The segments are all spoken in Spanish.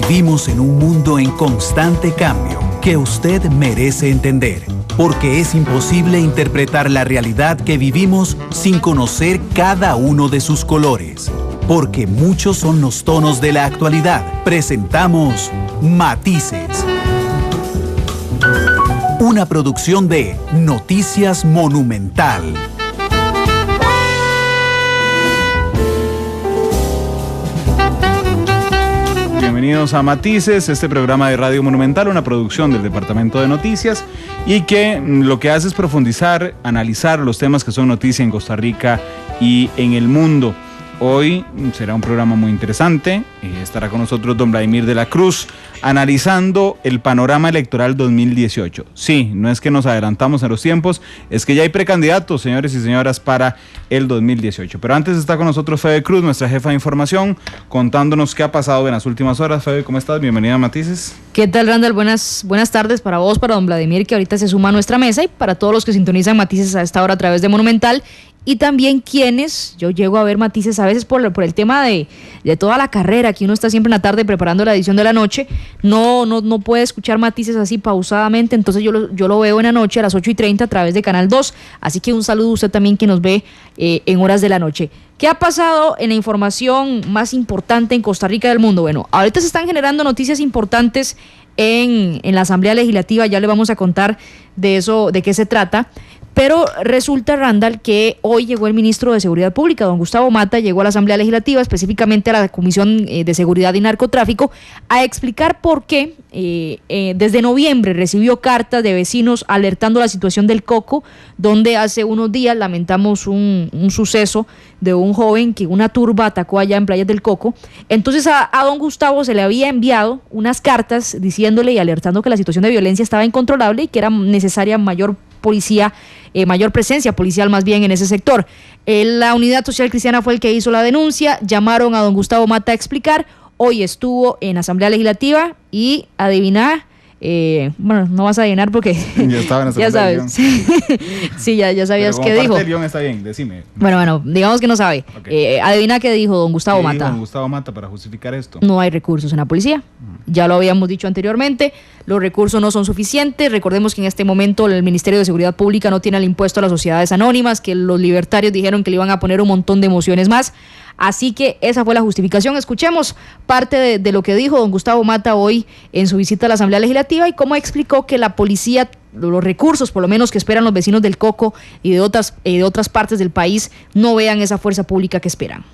Vivimos en un mundo en constante cambio que usted merece entender, porque es imposible interpretar la realidad que vivimos sin conocer cada uno de sus colores. Porque muchos son los tonos de la actualidad. Presentamos Matices. Una producción de Noticias Monumental. Bienvenidos a Matices, este programa de Radio Monumental, una producción del Departamento de Noticias y que lo que hace es profundizar, analizar los temas que son noticia en Costa Rica y en el mundo. Hoy será un programa muy interesante, estará con nosotros don Vladimir de la Cruz, analizando el panorama electoral 2018. Sí, no es que nos adelantamos en los tiempos, es que ya hay precandidatos, señores y señoras, para el 2018. Pero antes está con nosotros Febe Cruz, nuestra jefa de información, contándonos qué ha pasado en las últimas horas. Febe, ¿cómo estás? Bienvenida a Matices. ¿Qué tal, Randall? Buenas tardes para vos, para don Vladimir, que ahorita se suma a nuestra mesa, y para todos los que sintonizan Matices a esta hora a través de Monumental. Y también quienes, yo llego a ver Matices a veces por el tema de toda la carrera, que uno está siempre en la tarde preparando la edición de la noche, no puede escuchar Matices así pausadamente, entonces yo lo veo en la noche a las 8:30 a través de Canal 2, así que un saludo a usted también que nos ve en horas de la noche. ¿Qué ha pasado en la información más importante en Costa Rica y del mundo? Bueno, ahorita se están generando noticias importantes en la Asamblea Legislativa, ya le vamos a contar de eso, de qué se trata. Pero resulta, Randall, que hoy llegó el ministro de Seguridad Pública, don Gustavo Mata, llegó a la Asamblea Legislativa, específicamente a la Comisión de Seguridad y Narcotráfico, a explicar por qué desde noviembre recibió cartas de vecinos alertando la situación del Coco, donde hace unos días lamentamos un suceso de un joven que una turba atacó allá en Playas del Coco. Entonces a don Gustavo se le había enviado unas cartas diciéndole y alertando que la situación de violencia estaba incontrolable y que era necesaria mayor policía, mayor presencia policial más bien en ese sector. La Unidad Social Cristiana fue el que hizo la denuncia, llamaron a don Gustavo Mata a explicar, hoy estuvo en Asamblea Legislativa y adivina, bueno, no vas a adivinar porque ya estaba en ya sabes. Sí, ya sabías qué dijo. El guión está bien, decime. Bueno, digamos que no sabe. Okay. Adivina qué dijo don Gustavo Mata. Dijo don Gustavo Mata para justificar esto? No hay recursos en la policía. Ya lo habíamos dicho anteriormente, los recursos no son suficientes. Recordemos que en este momento el Ministerio de Seguridad Pública no tiene el impuesto a las sociedades anónimas, que los libertarios dijeron que le iban a poner un montón de emociones más. Así que esa fue la justificación. Escuchemos parte de lo que dijo don Gustavo Mata hoy en su visita a la Asamblea Legislativa y cómo explicó que la policía, los recursos por lo menos que esperan los vecinos del Coco y de otras partes del país, no vean esa fuerza pública que esperan.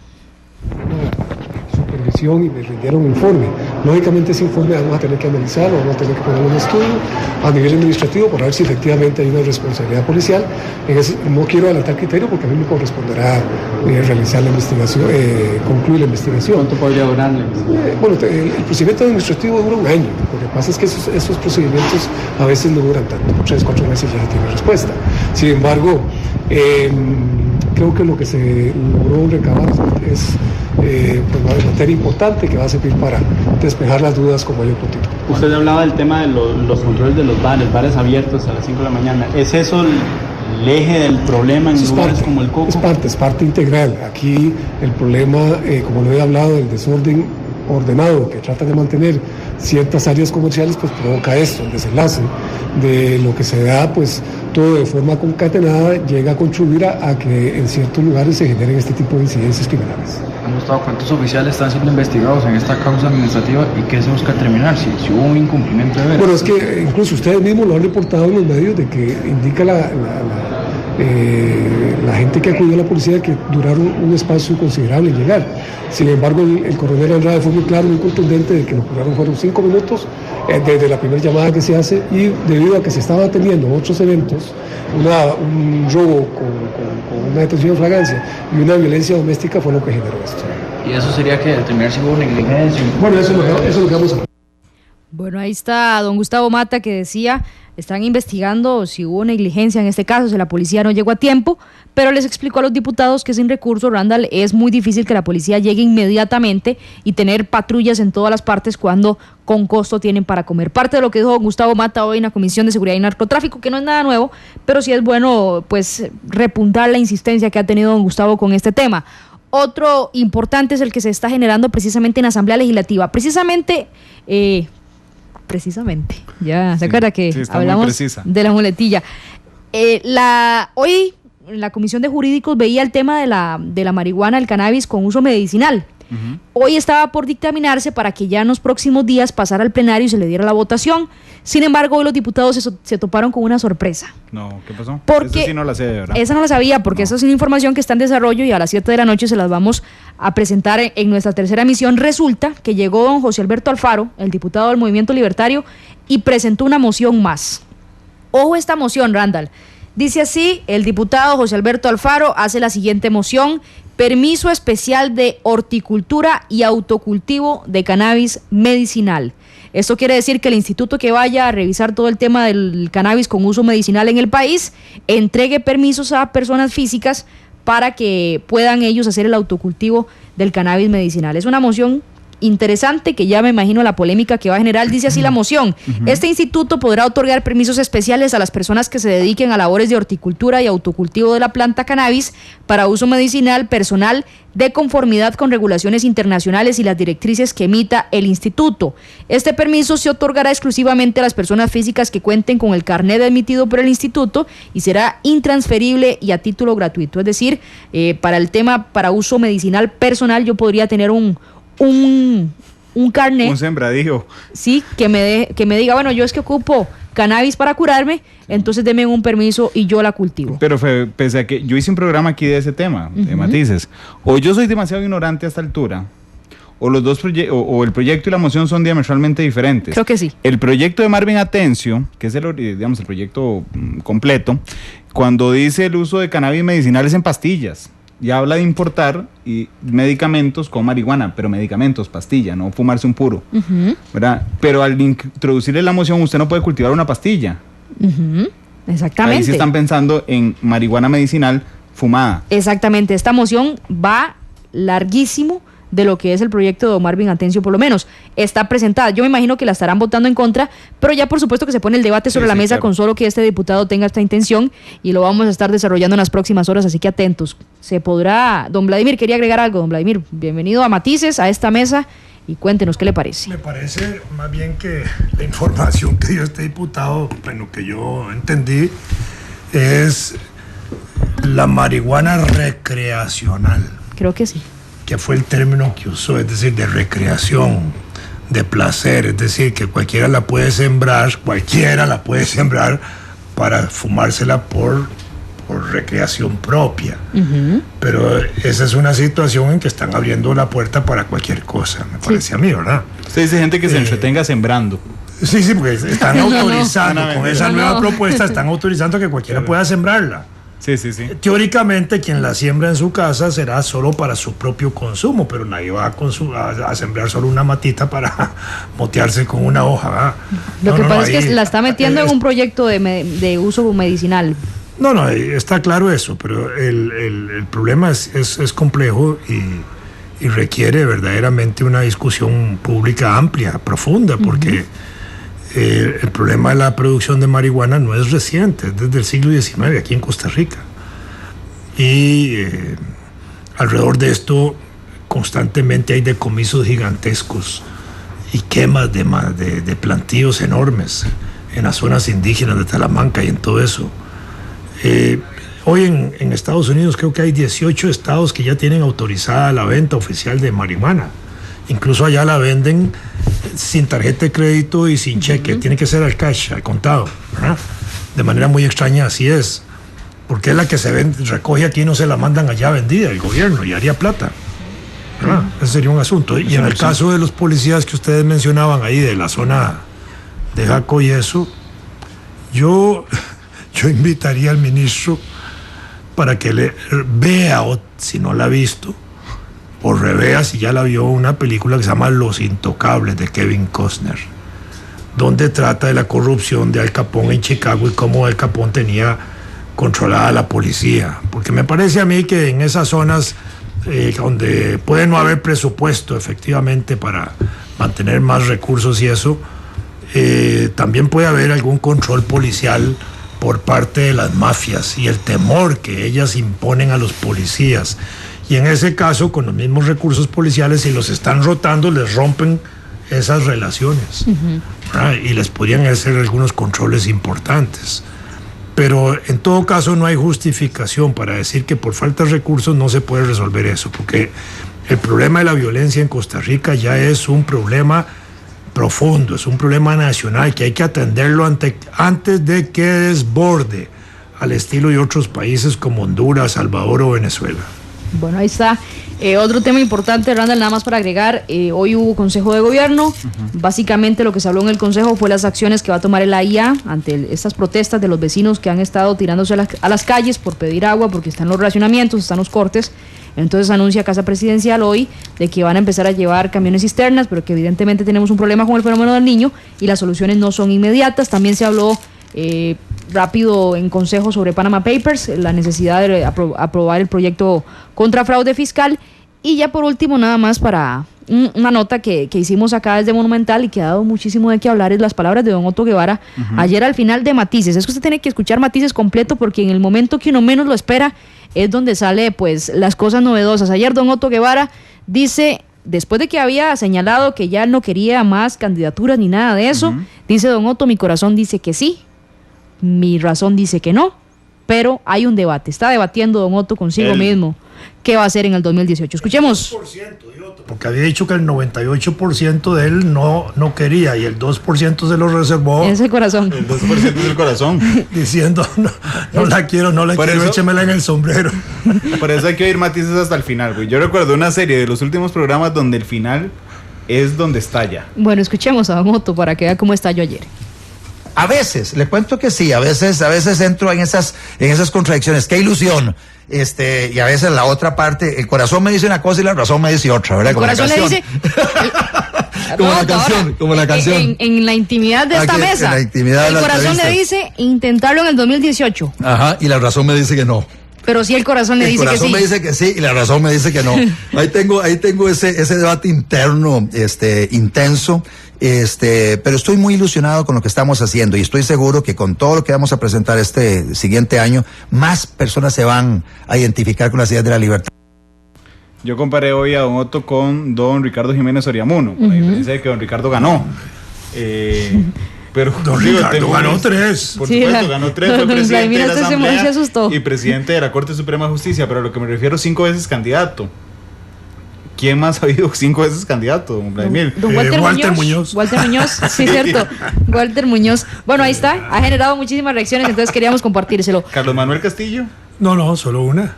Supervisión y me rindieron un informe. Lógicamente ese informe vamos a tener que analizarlo, vamos a tener que poner un estudio a nivel administrativo para ver si efectivamente hay una responsabilidad policial. No quiero adelantar criterio porque a mí me corresponderá realizar la investigación, concluir la investigación. ¿Cuánto podría durar la investigación? Bueno, el procedimiento administrativo dura un año. Lo que pasa es que esos procedimientos a veces no duran tanto, 3-4 meses ya tiene respuesta. Sin embargo, creo que lo que se logró recabar es pues, una materia importante que va a servir para despejar las dudas con mayor prontitud. Usted hablaba del tema de los controles de los bares abiertos a las 5 de la mañana. ¿Es eso el eje del problema en lugares como el Coco? Es parte integral. Aquí el problema, como lo he hablado, del desorden ordenado que trata de mantener ciertas áreas comerciales, pues provoca esto, el desenlace de lo que se da, pues todo de forma concatenada llega a contribuir a que en ciertos lugares se generen este tipo de incidencias criminales. ¿Han gustado cuántos oficiales están siendo investigados en esta causa administrativa y qué se busca terminar? Si hubo un incumplimiento de veras. Bueno, es que incluso ustedes mismos lo han reportado en los medios de que indica la gente que acudió a la policía que duraron un espacio considerable en llegar. Sin embargo, el coronel Andrade fue muy claro, muy contundente de que lo que duraron fueron 5 minutos desde la primera llamada que se hace, y debido a que se estaban teniendo otros eventos, un robo con una detención de flagrancia y una violencia doméstica fue lo que generó esto. ¿Y eso sería que determinar si hubo negligencia? Bueno, eso es lo que vamos a ver. Bueno, ahí está don Gustavo Mata, que decía, están investigando si hubo negligencia en este caso, si la policía no llegó a tiempo, pero les explicó a los diputados que sin recursos, Randall, es muy difícil que la policía llegue inmediatamente y tener patrullas en todas las partes cuando con costo tienen para comer. Parte de lo que dijo don Gustavo Mata hoy en la Comisión de Seguridad y Narcotráfico, que no es nada nuevo, pero sí es bueno pues repuntar la insistencia que ha tenido don Gustavo con este tema. Otro importante es el que se está generando precisamente en la Asamblea Legislativa. Precisamente, ya se acuerda que hablamos de la muletilla. Hoy la Comisión de Jurídicos veía el tema de la marihuana, el cannabis con uso medicinal. Hoy estaba por dictaminarse para que ya en los próximos días pasara al plenario y se le diera la votación. Sin embargo, hoy los diputados se toparon con una sorpresa. No, ¿qué pasó? Porque esa sí no la sé, de verdad. Esa no la sabía, porque esa es una información que está en desarrollo y a las 7 de la noche se las vamos a presentar en nuestra tercera emisión. Resulta que llegó don José Alberto Alfaro, el diputado del Movimiento Libertario, y presentó una moción más. Ojo esta moción, Randall. Dice así, el diputado José Alberto Alfaro hace la siguiente moción: permiso especial de horticultura y autocultivo de cannabis medicinal. Esto quiere decir que el instituto que vaya a revisar todo el tema del cannabis con uso medicinal en el país entregue permisos a personas físicas para que puedan ellos hacer el autocultivo del cannabis medicinal. Es una moción interesante que ya me imagino la polémica que va a generar. Dice así la moción: este instituto podrá otorgar permisos especiales a las personas que se dediquen a labores de horticultura y autocultivo de la planta cannabis para uso medicinal personal de conformidad con regulaciones internacionales y las directrices que emita el instituto. Este permiso se otorgará exclusivamente a las personas físicas que cuenten con el carnet emitido por el instituto y será intransferible y a título gratuito. Es decir, para el tema para uso medicinal personal, yo podría tener un carnet, un sembradío, sí, que me diga, bueno, yo es que ocupo cannabis para curarme, entonces denme un permiso y yo la cultivo. Pero pese a que yo hice un programa aquí de ese tema, de matices, o yo soy demasiado ignorante a esta altura, o los dos o el proyecto y la moción son diametralmente diferentes. Creo que sí. El proyecto de Marvin Atencio, que es el proyecto completo, cuando dice el uso de cannabis medicinales en pastillas, y habla de importar medicamentos con marihuana, pero medicamentos, pastilla, no fumarse un puro, ¿verdad? Pero al introducirle la moción, usted no puede cultivar una pastilla. Exactamente. Ahí sí están pensando en marihuana medicinal fumada. Exactamente. Esta moción va larguísimo de lo que es el proyecto de don Marvin Atencio, por lo menos está presentada. Yo me imagino que la estarán votando en contra, pero ya por supuesto que se pone el debate sobre la mesa, claro, con solo que este diputado tenga esta intención, y lo vamos a estar desarrollando en las próximas horas, así que atentos. Se podrá. Don Vladimir, quería agregar algo. Don Vladimir, bienvenido a Matices, a esta mesa, y cuéntenos qué le parece. Me parece más bien que la información que dio este diputado, en lo que yo entendí, es la marihuana recreacional. Creo que sí. Que fue el término que usó, es decir, de recreación, de placer, es decir, que cualquiera la puede sembrar para fumársela por recreación propia. Pero esa es una situación en que están abriendo la puerta para cualquier cosa, me parece a mí, ¿verdad? Usted dice gente que se entretenga sembrando. Sí, porque están autorizando, con esa nueva propuesta, están autorizando que cualquiera pueda sembrarla. Sí. Teóricamente, quien la siembra en su casa será solo para su propio consumo, pero nadie va a sembrar solo una matita para motearse con una hoja, ¿verdad? Lo que pasa es que la está metiendo en un proyecto de uso medicinal. No, está claro eso, pero el problema es complejo y requiere verdaderamente una discusión pública amplia, profunda, porque el problema de la producción de marihuana no es reciente, es desde el siglo XIX aquí en Costa Rica. Y alrededor de esto constantemente hay decomisos gigantescos y quemas de plantíos enormes en las zonas indígenas de Talamanca y en todo eso. Hoy en Estados Unidos creo que hay 18 estados que ya tienen autorizada la venta oficial de marihuana. Incluso allá la venden sin tarjeta de crédito y sin cheque. Tiene que ser al cash, al contado, ¿verdad? De manera muy extraña, así es. Porque es la que se recoge aquí y no se la mandan allá vendida el gobierno y haría plata, ¿verdad? Ese sería un asunto. Y en el caso de los policías que ustedes mencionaban ahí, de la zona de Jaco y eso, yo invitaría al ministro para que le vea, o si no la ha visto, o revea si ya la vio, una película que se llama Los Intocables, de Kevin Costner, donde trata de la corrupción de Al Capone en Chicago y cómo Al Capone tenía controlada la policía. Porque me parece a mí que en esas zonas donde puede no haber presupuesto efectivamente para mantener más recursos y eso, también puede haber algún control policial por parte de las mafias y el temor que ellas imponen a los policías Y en ese caso, con los mismos recursos policiales, si los están rotando, les rompen esas relaciones. Y les podrían hacer algunos controles importantes. Pero en todo caso no hay justificación para decir que por falta de recursos no se puede resolver eso, porque el problema de la violencia en Costa Rica ya es un problema profundo, es un problema nacional que hay que atenderlo antes de que desborde al estilo de otros países como Honduras, Salvador o Venezuela. Bueno, ahí está. Otro tema importante, Randall, nada más para agregar, hoy hubo Consejo de Gobierno. Básicamente lo que se habló en el Consejo fue las acciones que va a tomar el AIA ante estas protestas de los vecinos que han estado tirándose a las calles por pedir agua, porque están los racionamientos, están los cortes. Entonces anuncia Casa Presidencial hoy de que van a empezar a llevar camiones cisternas, pero que evidentemente tenemos un problema con el fenómeno del Niño y las soluciones no son inmediatas. También se habló rápido en Consejo sobre Panama Papers, la necesidad de aprobar el proyecto contra fraude fiscal. Y ya por último, nada más para una nota que hicimos acá desde Monumental y que ha dado muchísimo de qué hablar, es las palabras de don Otto Guevara ayer al final de Matices. Es que usted tiene que escuchar Matices completo, porque en el momento que uno menos lo espera es donde sale pues las cosas novedosas. Ayer don Otto Guevara dice, después de que había señalado que ya no quería más candidaturas ni nada de eso, dice don Otto: mi corazón dice que sí, mi razón dice que no, pero hay un debate. Está debatiendo don Otto consigo mismo qué va a hacer en el 2018. Escuchemos. Porque había dicho que el 98% de él no quería y el 2% se lo reservó. Es el corazón. El 2% es el corazón. Diciendo, no la quiero, échemela en el sombrero. Por eso hay que oír Matices hasta el final, güey. Yo recuerdo una serie de los últimos programas donde el final es donde estalla. Bueno, escuchemos a don Otto para que vea cómo estalló ayer. A veces, le cuento que sí, a veces entro en esas contradicciones. ¡Qué ilusión! Y a veces la otra parte, el corazón me dice una cosa y la razón me dice otra, ¿verdad? El corazón le dice... como la canción. En la intimidad de esta mesa. En la intimidad el corazón le dice intentarlo en el 2018. Ajá, y la razón me dice que no. Pero sí el corazón le dice que sí. El corazón me dice que sí y la razón me dice que no. Ahí tengo ese debate interno, intenso. Pero estoy muy ilusionado con lo que estamos haciendo y estoy seguro que con todo lo que vamos a presentar este siguiente año, más personas se van a identificar con las ideas de la libertad. Yo comparé hoy a don Otto con don Ricardo Jiménez Oriamuno, con la diferencia de que don Ricardo ganó. Pero don Ricardo ganó 3. Por supuesto, ganó 3, fue presidente de la Asamblea se y presidente de la Corte Suprema de Justicia, pero a lo que me refiero, 5 veces candidato. ¿Quién más ha habido 5 veces candidato, don Vladimir? Don Walter Muñoz. Walter Muñoz, sí, cierto. Walter Muñoz. Bueno, ahí está. Ha generado muchísimas reacciones, entonces queríamos compartírselo. ¿Carlos Manuel Castillo? No, solo una.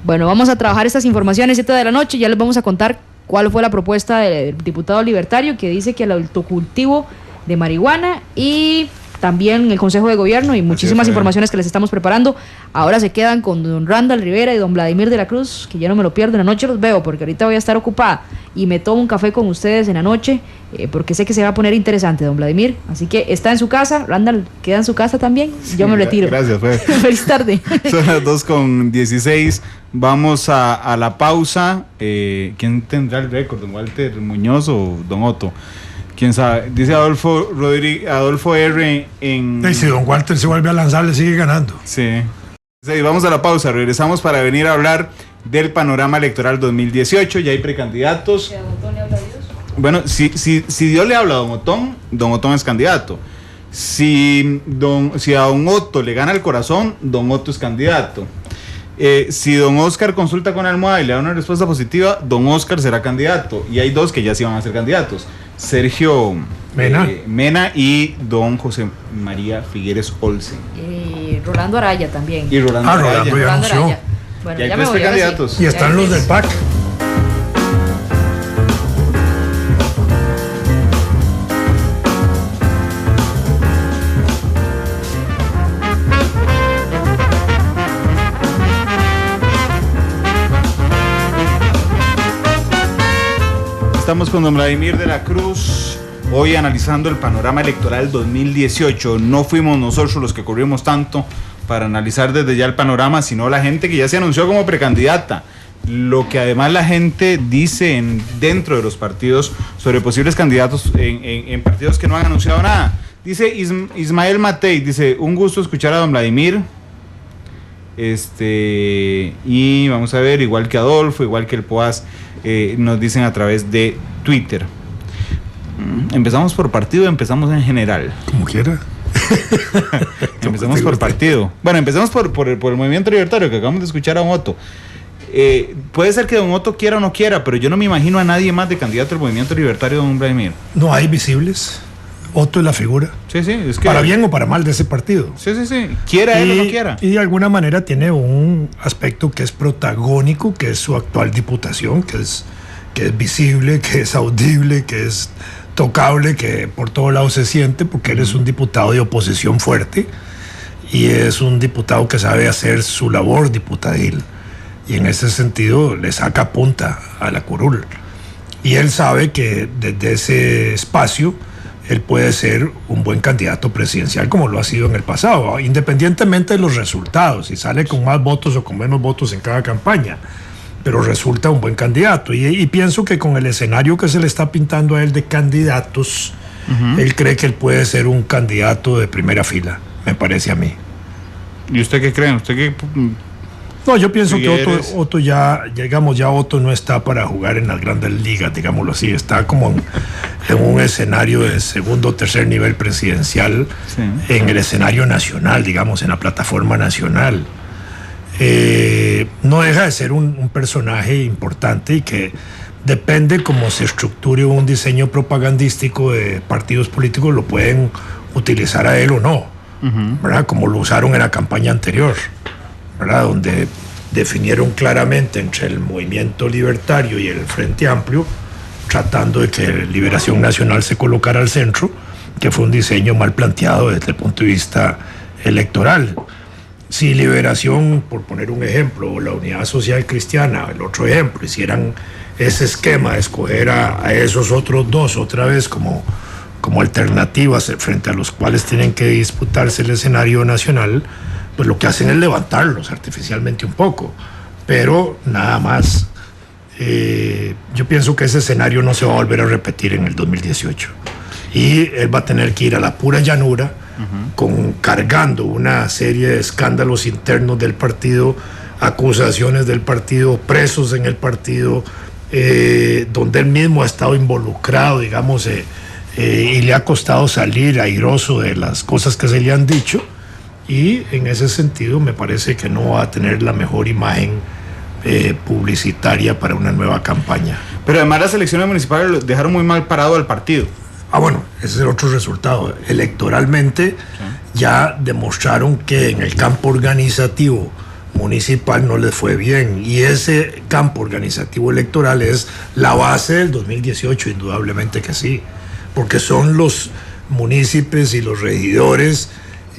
Bueno, vamos a trabajar estas informaciones 7 de la noche. Ya les vamos a contar cuál fue la propuesta del diputado libertario que dice que el autocultivo de marihuana y también el Consejo de Gobierno y muchísimas informaciones que les estamos preparando. Ahora se quedan con don Randall Rivera y don Vladimir de la Cruz, que ya no me lo pierdo. En la noche los veo porque ahorita voy a estar ocupada y me tomo un café con ustedes en la noche, porque sé que se va a poner interesante, don Vladimir. Así que está en su casa. Randall queda en su casa también. Yo me retiro. Gracias, Feliz tarde. Son las 2:16. Vamos a la pausa. ¿Quién tendrá el récord, don Walter Muñoz o don Otto? ¿Quién sabe? Dice Adolfo R. Si don Walter se vuelve a lanzar, le sigue ganando. Sí. Vamos a la pausa. Regresamos para venir a hablar del panorama electoral 2018. Ya hay precandidatos. ¿A don Otón le habla Dios? Bueno, si Dios le habla a don Otón es candidato. Si a don Otto le gana el corazón, don Otto es candidato. Si don Oscar consulta con almohada y le da una respuesta positiva, don Oscar será candidato. Y hay 2 que ya sí van a ser candidatos: Sergio Mena y don José María Figueres Olsen. Rolando Araya también. Y Rolando Araya. Rolando Araya. Bueno, y hay 3 precandidatos. Y están los del PAC. Estamos con don Vladimir de la Cruz, hoy analizando el panorama electoral 2018. No fuimos nosotros los que corrimos tanto para analizar desde ya el panorama, sino la gente que ya se anunció como precandidata. Lo que además la gente dice dentro de los partidos sobre posibles candidatos en partidos que no han anunciado nada. Dice Ismael Matei, dice: un gusto escuchar a don Vladimir. Y vamos a ver, igual que Adolfo, igual que el POAS, nos dicen a través de Twitter. ¿Empezamos por partido o empezamos en general? Como quiera. Empezamos por partido. Bueno, empezamos por el Movimiento Libertario, que acabamos de escuchar a Don Otto. Puede ser que Don Otto quiera o no quiera, pero yo no me imagino a nadie más de candidato al Movimiento Libertario, don Vladimir. No hay visibles. Otto es la figura. Sí, es que... Para bien o para mal de ese partido. Sí. Quiera él o no quiera. Y de alguna manera tiene un aspecto que es protagónico, que es su actual diputación, que es visible, que es audible, que es tocable, que por todos lados se siente, porque él es un diputado de oposición fuerte y es un diputado que sabe hacer su labor diputadil. Y en ese sentido le saca punta a la curul. Y él sabe que desde ese espacio él puede ser un buen candidato presidencial como lo ha sido en el pasado, independientemente de los resultados, si sale con más votos o con menos votos en cada campaña, pero resulta un buen candidato. Y pienso que con el escenario que se le está pintando a él de candidatos, él cree que él puede ser un candidato de primera fila, me parece a mí. ¿Y usted qué cree? ¿Usted qué...? No, yo pienso que Otto ya Otto no está para jugar en las grandes ligas, digámoslo así, está como en un escenario de segundo o tercer nivel presidencial, sí, en el escenario nacional, digamos, en la plataforma nacional. No deja de ser un personaje importante y que depende cómo se estructure un diseño propagandístico de partidos políticos, lo pueden utilizar a él o no, ¿verdad? Como lo usaron en la campaña anterior, ¿verdad? Donde definieron claramente entre el Movimiento Libertario y el Frente Amplio, tratando de que Liberación Nacional se colocara al centro, que fue un diseño mal planteado desde el punto de vista electoral. Si Liberación, por poner un ejemplo, o la Unidad Social Cristiana, el otro ejemplo, hicieran ese esquema de escoger a esos otros dos otra vez como alternativas frente a los cuales tienen que disputarse el escenario nacional, pues lo que hacen es levantarlos artificialmente un poco, pero nada más. Yo pienso que ese escenario no se va a volver a repetir en el 2018 y él va a tener que ir a la pura llanura, cargando una serie de escándalos internos del partido, acusaciones del partido, presos en el partido, donde él mismo ha estado involucrado, digamos, y le ha costado salir airoso de las cosas que se le han dicho. Y en ese sentido me parece que no va a tener la mejor imagen publicitaria para una nueva campaña. Pero además las elecciones municipales dejaron muy mal parado al partido. Bueno, ese es el otro resultado. Electoralmente ya demostraron que en el campo organizativo municipal no les fue bien. Y ese campo organizativo electoral es la base del 2018, indudablemente que sí. Porque son los municipios y los regidores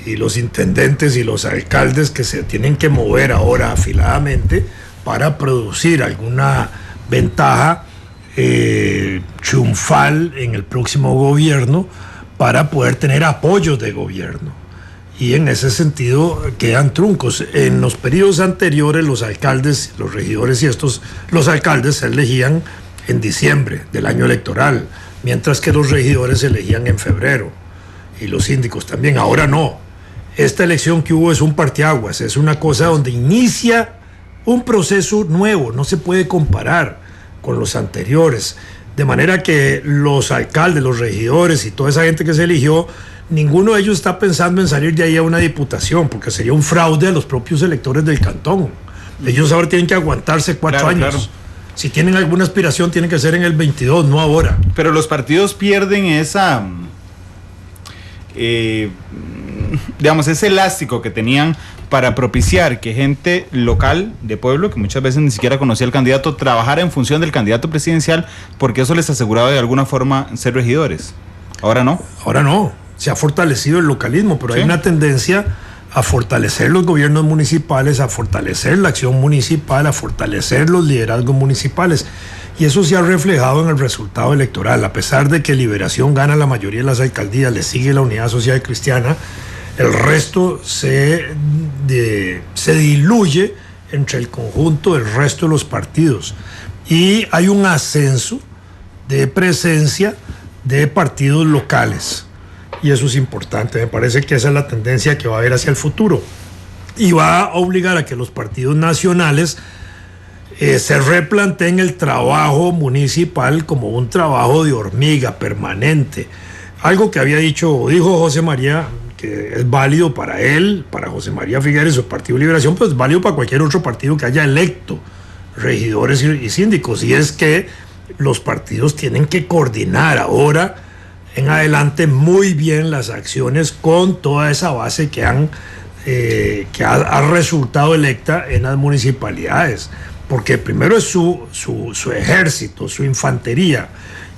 y los intendentes y los alcaldes que se tienen que mover ahora afiladamente para producir alguna ventaja triunfal en el próximo gobierno, para poder tener apoyos de gobierno. Y en ese sentido quedan truncos. En los periodos anteriores los alcaldes, los regidores los alcaldes se elegían en diciembre del año electoral, mientras que los regidores se elegían en febrero y los síndicos también. Ahora no. Esta elección que hubo es un parteaguas, es una cosa donde inicia un proceso nuevo, no se puede comparar con los anteriores, de manera que los alcaldes, los regidores y toda esa gente que se eligió, ninguno de ellos está pensando en salir de ahí a una diputación, porque sería un fraude a los propios electores del cantón. Ellos ahora tienen que aguantarse 4 años. Claro. Si tienen alguna aspiración, tiene que ser en el 22, no ahora. Pero los partidos pierden esa... digamos, ese elástico que tenían para propiciar que gente local de pueblo, que muchas veces ni siquiera conocía al candidato, trabajara en función del candidato presidencial, porque eso les aseguraba de alguna forma ser regidores. Ahora no. Ahora no. Se ha fortalecido el localismo, pero hay una tendencia a fortalecer los gobiernos municipales, a fortalecer la acción municipal, a fortalecer los liderazgos municipales. Y eso se ha reflejado en el resultado electoral. A pesar de que Liberación gana la mayoría de las alcaldías, le sigue la Unidad Social Cristiana, el resto se diluye entre el conjunto del resto de los partidos. Y hay un ascenso de presencia de partidos locales. Y eso es importante. Me parece que esa es la tendencia que va a haber hacia el futuro. y va a obligar a que los partidos nacionales se replanteen el trabajo municipal como un trabajo de hormiga permanente. Algo que dijo José María, que es válido para él, para José María Figueres, su Partido Liberación, pues es válido para cualquier otro partido que haya electo regidores y síndicos, y es que los partidos tienen que coordinar ahora en adelante muy bien las acciones con toda esa base que ha resultado electa en las municipalidades, porque primero es su ejército, su infantería,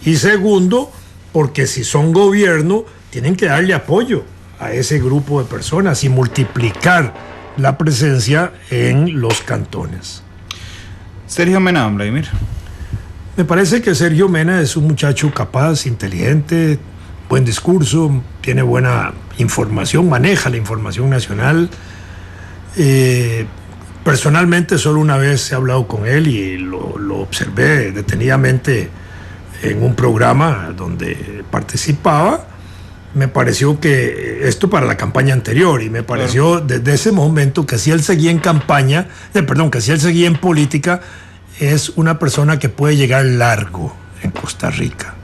y segundo, porque si son gobierno, tienen que darle apoyo a ese grupo de personas y multiplicar la presencia en los cantones. Sergio Mena, don Vladimir. Me parece que Sergio Mena es un muchacho capaz, inteligente, buen discurso, tiene buena información, maneja la información nacional. Personalmente solo una vez he hablado con él y lo observé detenidamente en un programa donde participaba. Me pareció que esto para la campaña anterior, y me pareció desde ese momento que si él seguía en campaña, que si él seguía en política, es una persona que puede llegar largo en Costa Rica.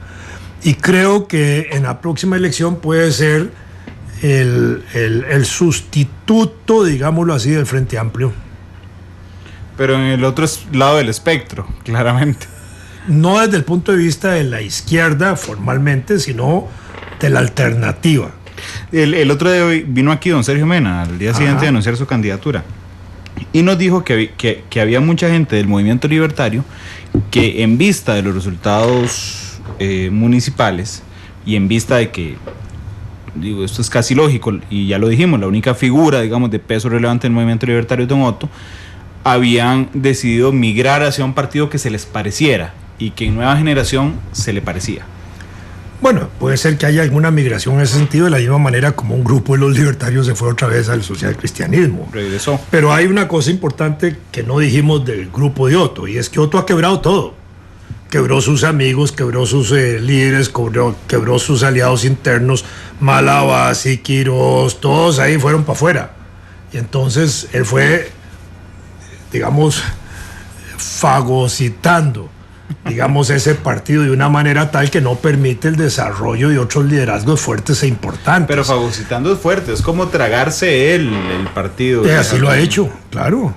Y creo que en la próxima elección puede ser el sustituto, digámoslo así, del Frente Amplio. Pero en el otro lado del espectro, claramente. No desde el punto de vista de la izquierda formalmente, sino de la alternativa. El otro día vino aquí don Sergio Mena, al día siguiente de anunciar su candidatura, y nos dijo que había mucha gente del movimiento libertario que, en vista de los resultados municipales y en vista de que, esto es casi lógico, y ya lo dijimos, la única figura, digamos, de peso relevante del movimiento libertario es don Otto, habían decidido migrar hacia un partido que se les pareciera y que en Nueva Generación se le parecía. Bueno, puede ser que haya alguna migración en ese sentido, de la misma manera como un grupo de los libertarios se fue otra vez al socialcristianismo. Regresó. Pero hay una cosa importante que no dijimos del grupo de Otto, y es que Otto ha quebrado todo. Quebró sus amigos, quebró sus líderes, quebró sus aliados internos, Malabasi, Quirós, todos ahí fueron para afuera. Y entonces él fue, digamos, fagocitando, digamos, ese partido de una manera tal que no permite el desarrollo de otros liderazgos fuertes e importantes. Pero fagocitando es fuerte, es como tragarse el partido. Así lo ha hecho, claro,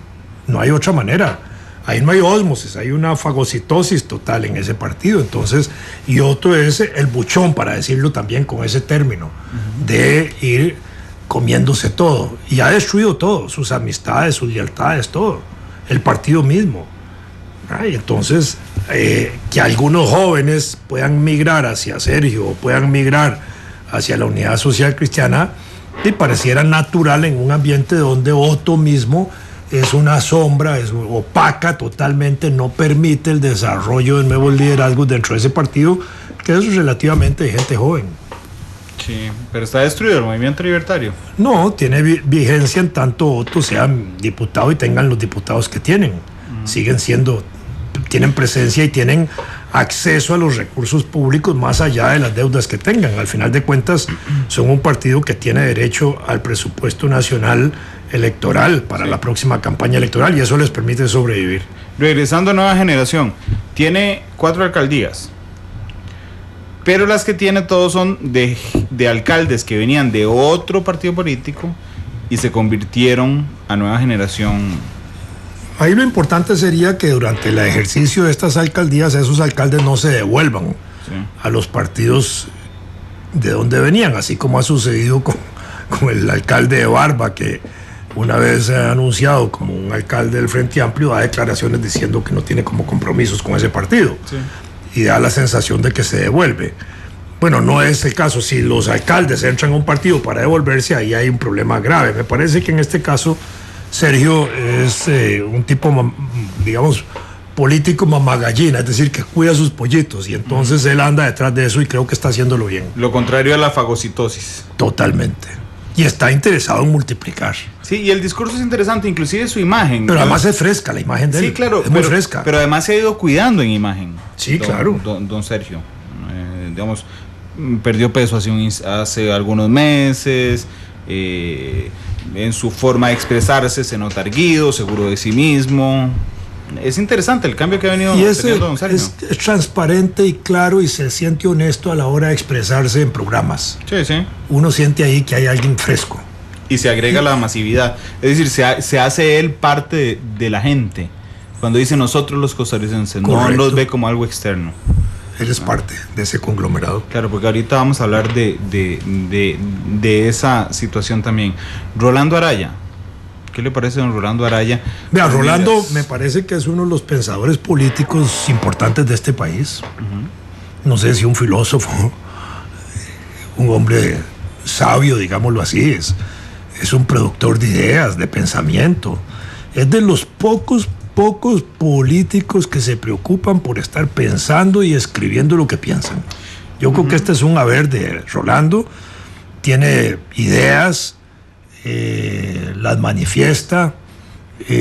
no hay otra manera. Ahí no hay ósmosis, hay una fagocitosis total en ese partido. Entonces, y otro es el buchón, para decirlo también con ese término, de ir comiéndose todo. Y ha destruido todo, sus amistades, sus lealtades, todo. El partido mismo. Y entonces, que algunos jóvenes puedan migrar hacia Sergio, o puedan migrar hacia la Unidad Social Cristiana, y pareciera natural en un ambiente donde Otto mismo es una sombra, es opaca totalmente, no permite el desarrollo de nuevos liderazgos dentro de ese partido, que es relativamente de gente joven. Sí, pero está destruido el movimiento libertario. No, tiene vigencia en tanto Otto sea diputado y tengan los diputados que tienen. Siguen tienen presencia y tienen acceso a los recursos públicos más allá de las deudas que tengan. Al final de cuentas, son un partido que tiene derecho al presupuesto nacional electoral para la próxima campaña electoral, y eso les permite sobrevivir. Regresando a Nueva Generación, tiene 4 alcaldías, pero las que tiene todos son de alcaldes que venían de otro partido político y se convirtieron a Nueva Generación. Ahí lo importante sería que durante el ejercicio de estas alcaldías esos alcaldes no se devuelvan a los partidos de donde venían, así como ha sucedido con el alcalde de Barba, que una vez anunciado como un alcalde del Frente Amplio, da declaraciones diciendo que no tiene como compromisos con ese partido, y da la sensación de que se devuelve. Bueno, no es el caso. Si los alcaldes entran a un partido para devolverse, ahí hay un problema grave. Me parece que en este caso Sergio es un tipo, digamos, político mamagallina, es decir, que cuida sus pollitos, y entonces él anda detrás de eso y creo que está haciéndolo bien. Lo contrario a la fagocitosis. Totalmente. Y está interesado en multiplicar. Sí, y el discurso es interesante, inclusive su imagen. Pero además es fresca la imagen de él. Sí, claro. Es muy fresca. Pero además se ha ido cuidando en imagen. Sí, claro. Don Sergio. Digamos, perdió peso hace algunos meses. en su forma de expresarse se nota erguido, seguro de sí mismo. Es interesante el cambio que ha venido teniendo don Sergio. Es transparente y claro y se siente honesto a la hora de expresarse en programas. Sí, sí. Uno siente ahí que hay alguien fresco. Y se agrega la masividad. Es decir, se hace él parte de la gente. Cuando dice nosotros los costarricenses, Correcto. no los ve como algo externo. Él es parte de ese conglomerado. Claro, porque ahorita vamos a hablar de esa situación también. Rolando Araya. ¿Qué le parece don Rolando Araya? Vea, Rolando me parece que es uno de los pensadores políticos importantes de este país. No sé si un filósofo, un hombre sabio, digámoslo así, es un productor de ideas, de pensamiento. Es de los pocos políticos que se preocupan por estar pensando y escribiendo lo que piensan. Yo creo que este es un haber de Rolando. Tiene ideas, las manifiesta,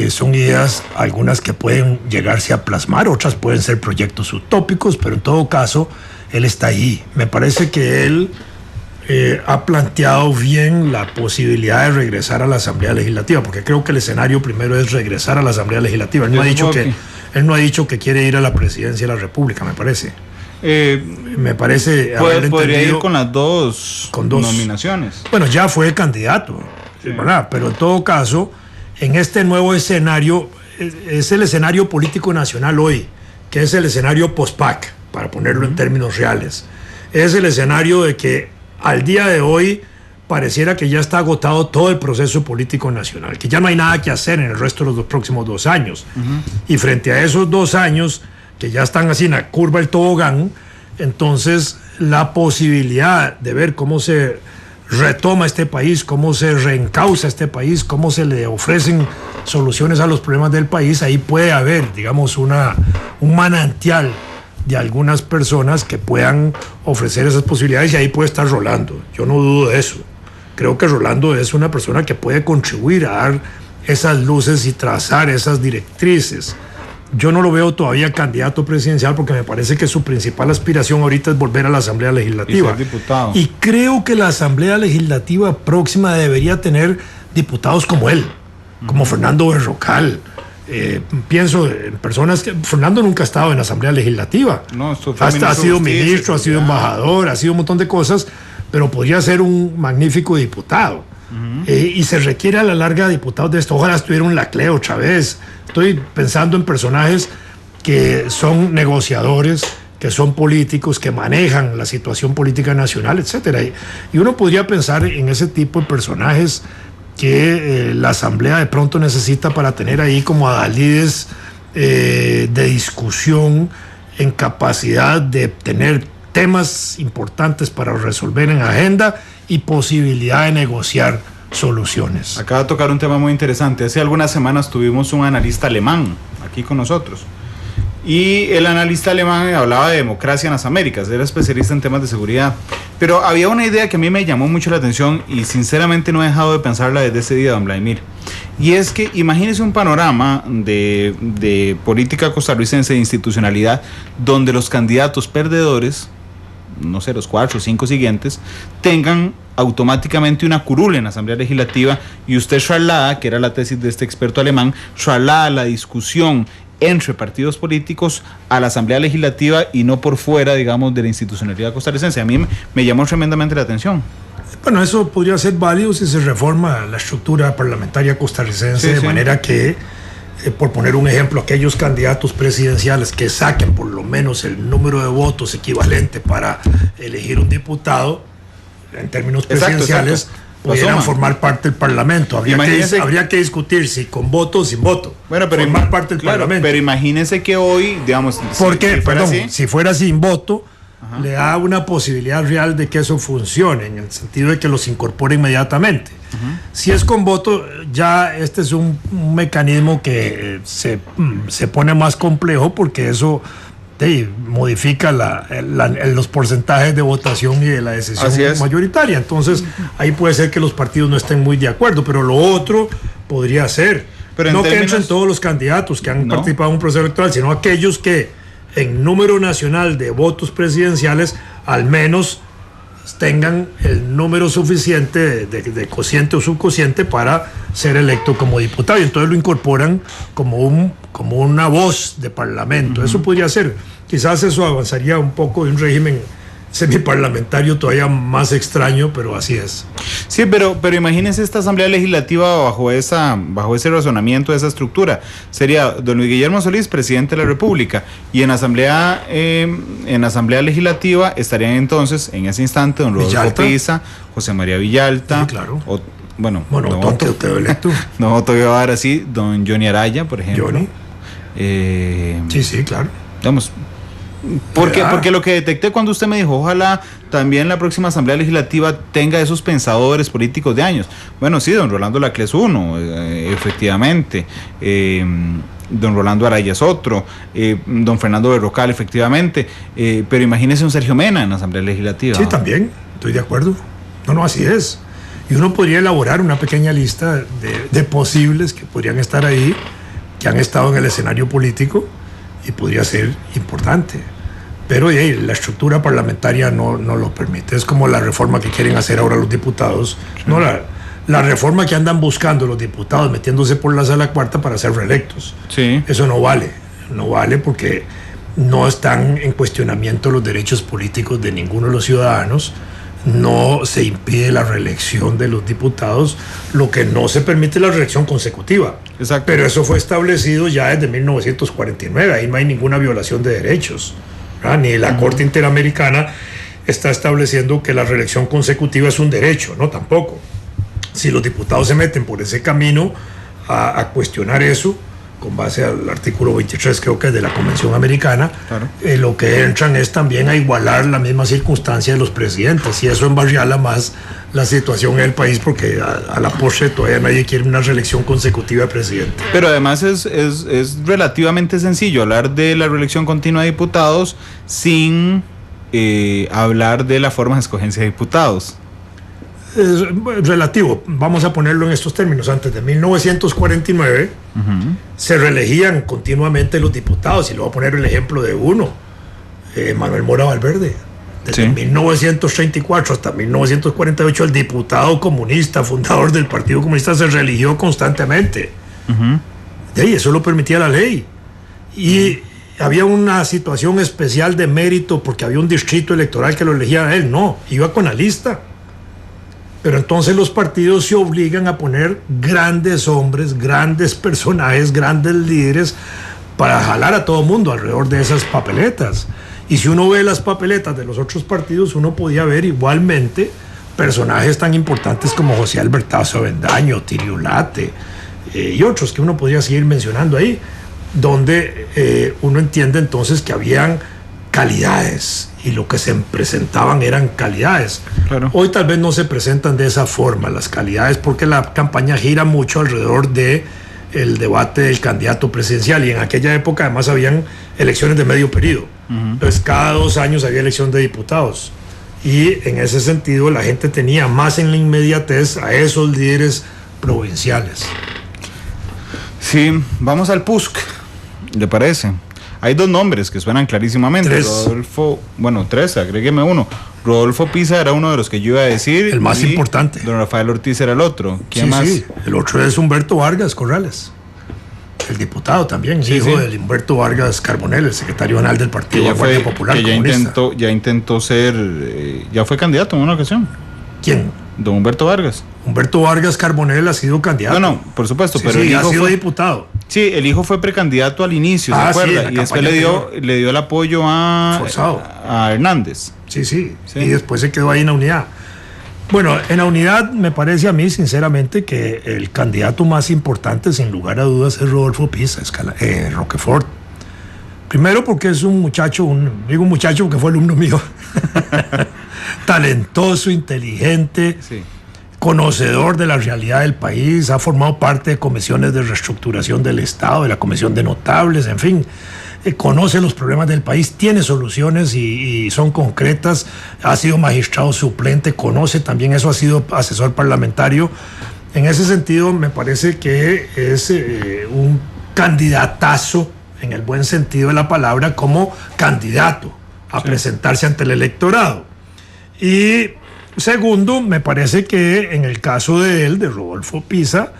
son ideas algunas que pueden llegarse a plasmar, otras pueden ser proyectos utópicos, pero en todo caso él está ahí. Me parece que él ha planteado bien la posibilidad de regresar a la Asamblea Legislativa, porque creo que el escenario primero es regresar a la Asamblea Legislativa. Él no ha dicho que quiere ir a la presidencia de la República, me parece. Me parece podría ir con las dos nominaciones. Bueno, ya fue candidato, sí, ¿verdad? Pero en todo caso, en este nuevo escenario, es el escenario político nacional hoy, que es el escenario post-PAC, para ponerlo en términos reales. Es el escenario de que al día de hoy pareciera que ya está agotado todo el proceso político nacional, que ya no hay nada que hacer en el resto de los próximos 2 años. Y frente a esos 2 años, que ya están así en la curva del tobogán, entonces la posibilidad de ver cómo se retoma este país, cómo se reencausa este país, cómo se le ofrecen soluciones a los problemas del país, ahí puede haber, digamos, un manantial de algunas personas que puedan ofrecer esas posibilidades, y ahí puede estar Rolando. Yo no dudo de eso. Creo que Rolando es una persona que puede contribuir a dar esas luces y trazar esas directrices. Yo no lo veo todavía candidato presidencial, porque me parece que su principal aspiración ahorita es volver a la Asamblea Legislativa. Y ser diputado. Y creo que la Asamblea Legislativa próxima debería tener diputados como él, como Fernando Berrocal. Pienso en personas que... Fernando nunca ha estado en la Asamblea Legislativa. No, ha sido ministro, ha sido embajador, ha sido un montón de cosas, pero podría ser un magnífico diputado. Y se requiere a la larga diputados de esto. Ojalá estuviera un Laclé otra vez. Estoy pensando en personajes que son negociadores, que son políticos, que manejan la situación política nacional, etcétera. Y uno podría pensar en ese tipo de personajes que la Asamblea de pronto necesita para tener ahí como adalides de discusión, en capacidad de tener temas importantes para resolver en agenda y posibilidad de negociar soluciones. Acaba de tocar un tema muy interesante. Hace algunas semanas tuvimos un analista alemán aquí con nosotros. Y el analista alemán hablaba de democracia en las Américas, era especialista en temas de seguridad. Pero había una idea que a mí me llamó mucho la atención y sinceramente no he dejado de pensarla desde ese día, don Vladimir. Y es que imagínese un panorama de política costarricense de institucionalidad donde los candidatos perdedores, no sé, los 4 o 5 siguientes, tengan automáticamente una curul en la Asamblea Legislativa, y usted traslada, que era la tesis de este experto alemán, traslada la discusión entre partidos políticos a la Asamblea Legislativa y no por fuera, digamos, de la institucionalidad costarricense. A mí me llamó tremendamente la atención. Bueno, eso podría ser válido si se reforma la estructura parlamentaria costarricense, de manera que, por poner un ejemplo, aquellos candidatos presidenciales que saquen por lo menos el número de votos equivalente para elegir un diputado, en términos presidenciales, pudieran formar parte del Parlamento. Habría que discutir si con voto o sin voto. Bueno, pero formar parte del Parlamento. Pero imagínese que hoy, digamos, si fuera sin voto, le da una posibilidad real de que eso funcione, en el sentido de que los incorpore inmediatamente. Si es con voto, ya este es un mecanismo que se pone más complejo, porque eso modifica los porcentajes de votación y de la decisión mayoritaria. Entonces, ahí puede ser que los partidos no estén muy de acuerdo, pero lo otro podría ser. Pero no que entren todos los candidatos que han participado en un proceso electoral, sino aquellos que en número nacional de votos presidenciales al menos tengan el número suficiente de cociente o subcociente para ser electo como diputado, y entonces lo incorporan como una voz de parlamento. Eso podría ser, quizás eso avanzaría un poco de un régimen semiparlamentario todavía más extraño, pero así es. Sí, pero imagínense esta Asamblea Legislativa bajo ese razonamiento, esa estructura. Sería don Luis Guillermo Solís, presidente de la República, y en Asamblea Legislativa estarían entonces, en ese instante, don Rodolfo Pisa, José María Villalta, sí, claro. No, todavía va a dar así, don Johnny Araya, por ejemplo. Johnny. Sí, claro. Digamos, porque lo que detecté cuando usted me dijo, ojalá también la próxima Asamblea Legislativa tenga esos pensadores políticos de años. Bueno, sí, don Rolando Laclé es uno, efectivamente. Don Rolando Araya es otro, don Fernando Berrocal, efectivamente. Pero imagínese un Sergio Mena en la Asamblea Legislativa. Sí, también, estoy de acuerdo. No, así es. Y uno podría elaborar una pequeña lista de posibles que podrían estar ahí, que han estado en el escenario político, y podría ser importante. Pero la estructura parlamentaria no lo permite. Es como la reforma que quieren hacer ahora los diputados. Sí. No, la reforma que andan buscando los diputados, metiéndose por la sala cuarta para ser reelectos. Sí. Eso no vale porque no están en cuestionamiento los derechos políticos de ninguno de los ciudadanos. No se impide la reelección de los diputados, lo que no se permite la reelección consecutiva. Exacto. Pero eso fue establecido ya desde 1949, ahí no hay ninguna violación de derechos, ¿verdad? Ni la Corte Interamericana está estableciendo que la reelección consecutiva es un derecho, no, tampoco. Si los diputados se meten por ese camino a cuestionar eso, con base al artículo 23, creo que es de la Convención Americana, claro. Lo que entran es también a igualar la misma circunstancia de los presidentes, y eso embarriala más la situación en el país, porque a la postre todavía nadie quiere una reelección consecutiva de presidente. Pero además es relativamente sencillo hablar de la reelección continua de diputados sin hablar de la forma de escogencia de diputados. Es relativo, vamos a ponerlo en estos términos. Antes de 1949 se reelegían continuamente los diputados, y le voy a poner el ejemplo de uno, Manuel Mora Valverde. Desde 1934 hasta 1948 el diputado comunista, fundador del Partido Comunista, se reeligió constantemente. Y eso lo permitía la ley. Y había una situación especial de mérito porque había un distrito electoral que lo elegía a él. No, iba con la lista. Pero entonces los partidos se obligan a poner grandes hombres, grandes personajes, grandes líderes para jalar a todo mundo alrededor de esas papeletas. Y si uno ve las papeletas de los otros partidos, uno podía ver igualmente personajes tan importantes como José Albertazo Avendaño, Tiriolate y otros que uno podría seguir mencionando ahí, donde uno entiende entonces que habían calidades, y lo que se presentaban eran calidades. Claro. Hoy tal vez no se presentan de esa forma las calidades, porque la campaña gira mucho alrededor de el debate del candidato presidencial, y en aquella época además habían elecciones de medio periodo. Entonces cada 2 años había elección de diputados, y en ese sentido la gente tenía más en la inmediatez a esos líderes provinciales. Sí, vamos al PUSC, ¿le parece? Hay 2 nombres que suenan clarísimamente. 3. Rodolfo, bueno, 3, agrégueme uno. Rodolfo Pisa era uno de los que yo iba a decir. El más importante. Don Rafael Ortiz era el otro. ¿Quién más? Sí, el otro es Humberto Vargas Corrales, el diputado también, hijo de Humberto Vargas Carbonell, el secretario general del Partido de Guardia Popular Comunista. Ya intentó ser, ya fue candidato en una ocasión. ¿Quién? Don Humberto Vargas. Humberto Vargas Carbonell ha sido candidato. No, por supuesto, pero el hijo ha sido diputado. Sí, el hijo fue precandidato al inicio, ¿se acuerda? Sí, y después le dio el apoyo a Hernández. Sí, y después se quedó ahí en la unidad. Bueno, en la unidad me parece a mí, sinceramente, que el candidato más importante, sin lugar a dudas, es Rodolfo Pisa, Roquefort. Primero porque es un muchacho, digo un muchacho porque fue alumno mío, talentoso, inteligente, conocedor de la realidad del país, ha formado parte de comisiones de reestructuración del Estado, de la Comisión de Notables, en fin, conoce los problemas del país, tiene soluciones y son concretas, ha sido magistrado suplente, conoce también eso, ha sido asesor parlamentario. En ese sentido, me parece que es un candidatazo, en el buen sentido de la palabra, como candidato a presentarse ante el electorado. Y segundo, me parece que en el caso de él, de Rodolfo Pisa,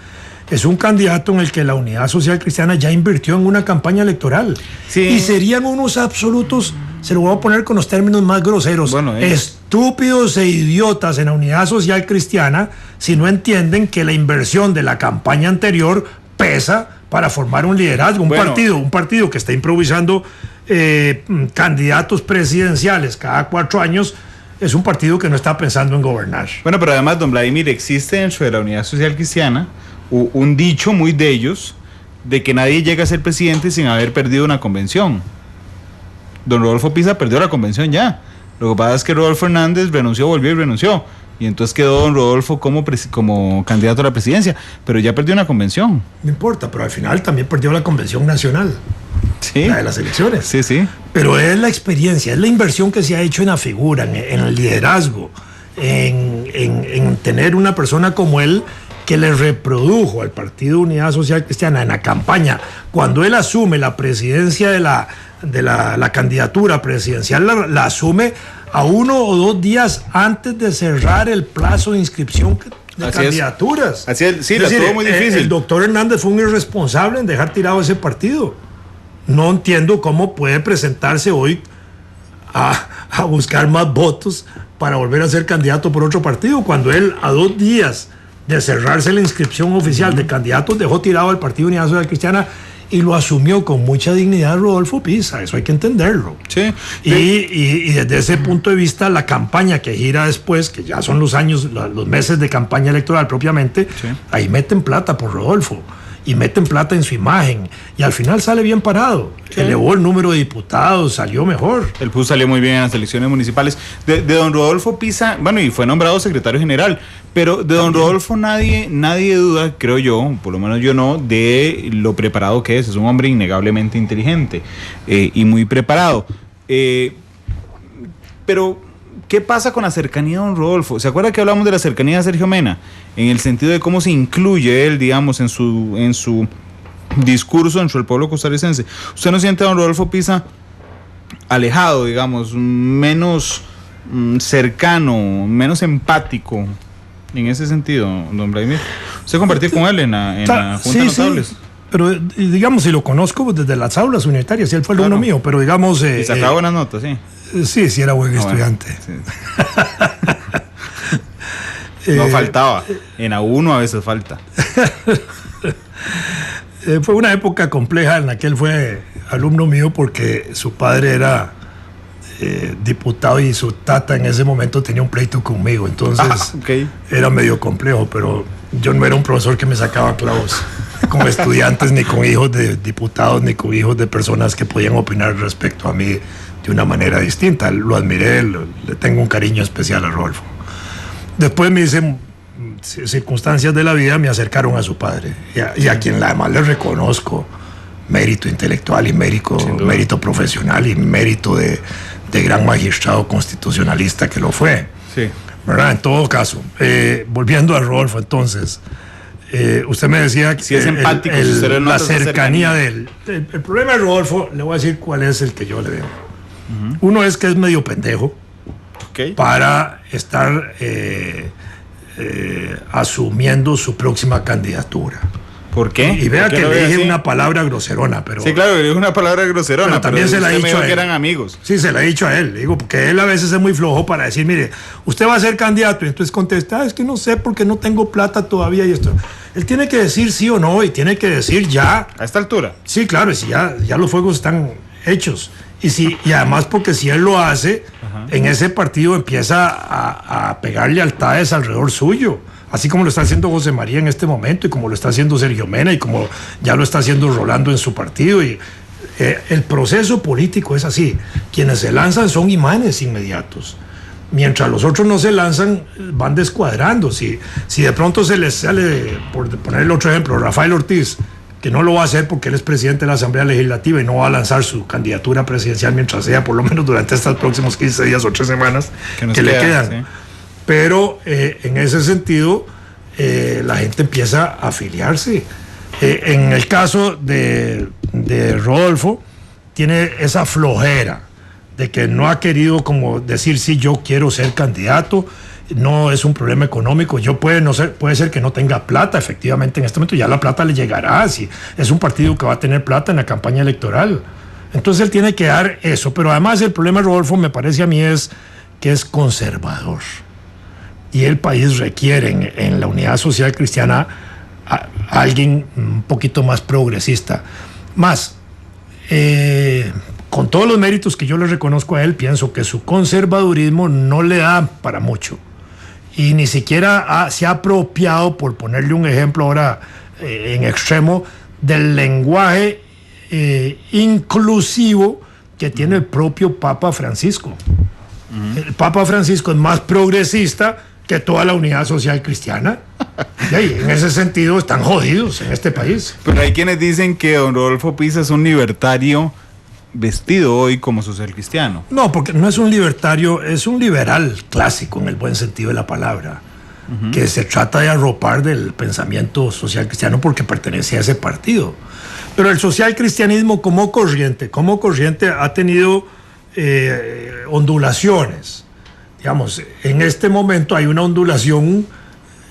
es un candidato en el que la Unidad Social Cristiana ya invirtió en una campaña electoral. Sí. Y serían unos absolutos, se lo voy a poner con los términos más groseros, estúpidos e idiotas en la Unidad Social Cristiana si no entienden que la inversión de la campaña anterior pesa para formar un liderazgo, un partido que está improvisando candidatos presidenciales cada 4 años. Es un partido que no está pensando en gobernar. Bueno, pero además, don Vladimir, existe dentro de la Unidad Social Cristiana un dicho muy de ellos de que nadie llega a ser presidente sin haber perdido una convención. Don Rodolfo Pisa perdió la convención ya. Lo que pasa es que Rodolfo Hernández renunció, volvió y renunció. Y entonces quedó don Rodolfo como candidato a la presidencia, pero ya perdió una convención. No importa, pero al final también perdió la convención nacional. Sí. La de las elecciones. Sí, sí. Pero es la experiencia, es la inversión que se ha hecho en la figura, en el liderazgo, en tener una persona como él que le reprodujo al Partido Unidad Social Cristiana en la campaña. Cuando él asume la presidencia de la candidatura presidencial, la asume a 1 o 2 días antes de cerrar el plazo de inscripción de Así candidaturas. Así es, sí, la tuvo muy difícil. El doctor Hernández fue un irresponsable en dejar tirado ese partido. No entiendo cómo puede presentarse hoy a buscar más votos para volver a ser candidato por otro partido, cuando él a 2 días de cerrarse la inscripción oficial de candidatos dejó tirado al Partido Unidad Social Cristiana y lo asumió con mucha dignidad Rodolfo Pisa. Eso hay que entenderlo. Sí. Y desde ese punto de vista, la campaña que gira después, que ya son los meses de campaña electoral propiamente, sí, ahí meten plata por Rodolfo y meten plata en su imagen y al final sale bien parado. Sí. Elevó el número de diputados, salió mejor. El PUS salió muy bien en las elecciones municipales. De don Rodolfo Pisa, bueno, y fue nombrado secretario general, pero de don Rodolfo nadie duda, creo yo, por lo menos yo no, de lo preparado que es. Es un hombre innegablemente inteligente y muy preparado. Pero ¿qué pasa con la cercanía de don Rodolfo? ¿Se acuerda que hablamos de la cercanía de Sergio Mena? En el sentido de cómo se incluye él, digamos, en su discurso dentro del pueblo costarricense. ¿Usted no siente a don Rodolfo Pisa alejado, digamos, menos cercano, menos empático en ese sentido, don Vladimir? ¿Usted compartió con él en la Junta de Notables? Sí. Pero digamos, si lo conozco desde las aulas unitarias, si él fue alumno mío, pero digamos... y sacaba buenas notas, sí. Sí, era buen estudiante. Bueno, sí. No faltaba. En A1 a veces falta. Fue una época compleja en la que él fue alumno mío porque su padre era diputado y su tata en ese momento tenía un pleito conmigo. Entonces era medio complejo, pero yo no era un profesor que me sacaba clavos con estudiantes, ni con hijos de diputados, ni con hijos de personas que podían opinar respecto a mí de una manera distinta. Lo admiré, le tengo un cariño especial a Rodolfo. Después me dicen, circunstancias de la vida me acercaron a su padre y a quien además le reconozco mérito intelectual y mérito profesional y mérito de gran magistrado constitucionalista que lo fue. Sí. ¿Verdad? En todo caso, volviendo a Rodolfo, entonces, usted me decía que si es empático, la cercanía de él. El problema de Rodolfo, le voy a decir cuál es el que yo le veo. Uno es que es medio pendejo para estar asumiendo su próxima candidatura. ¿Por qué? Y vea que le dije una palabra groserona, pero... Sí, claro, le dije una palabra groserona, pero también se la he dicho a él. Que eran amigos. Sí, se la he dicho a él. Digo, porque él a veces es muy flojo para decir, mire, usted va a ser candidato, y entonces contesta, es que no sé porque no tengo plata todavía y esto. Él tiene que decir sí o no, y tiene que decir ya. ¿A esta altura? Sí, claro, y si ya los fuegos están hechos. Y además porque si él lo hace, en ese partido empieza a pegar lealtades alrededor suyo. Así como lo está haciendo José María en este momento y como lo está haciendo Sergio Mena y como ya lo está haciendo Rolando en su partido. Y el proceso político es así. Quienes se lanzan son imanes inmediatos. Mientras los otros no se lanzan, van descuadrando. Si de pronto se les sale, por poner el otro ejemplo, Rafael Ortiz, que no lo va a hacer porque él es presidente de la Asamblea Legislativa y no va a lanzar su candidatura presidencial mientras sea, por lo menos durante estos próximos 15 días o 3 semanas que le quedan. Sí. Pero en ese sentido, la gente empieza a afiliarse. En el caso de Rodolfo, tiene esa flojera de que no ha querido como decir sí, yo quiero ser candidato. No es un problema económico. Puede ser que no tenga plata, efectivamente en este momento ya la plata le llegará, si es un partido que va a tener plata en la campaña electoral. Entonces él tiene que dar eso, pero además el problema, Rodolfo, me parece a mí es que es conservador. Y el país requiere en la Unidad Social Cristiana a alguien un poquito más progresista. Más, con todos los méritos que yo le reconozco a él, pienso que su conservadurismo no le da para mucho. Y ni siquiera se ha apropiado, por ponerle un ejemplo ahora en extremo, del lenguaje inclusivo que tiene el propio Papa Francisco. El Papa Francisco es más progresista que toda la Unidad Social Cristiana. Y en ese sentido están jodidos en este país. Pero hay quienes dicen que don Rodolfo Pisa es un libertario vestido hoy como social cristiano. No, porque no es un libertario, es un liberal clásico en el buen sentido de la palabra, que se trata de arropar del pensamiento social cristiano porque pertenece a ese partido. Pero el social cristianismo como corriente ha tenido ondulaciones. Digamos, en este momento hay una ondulación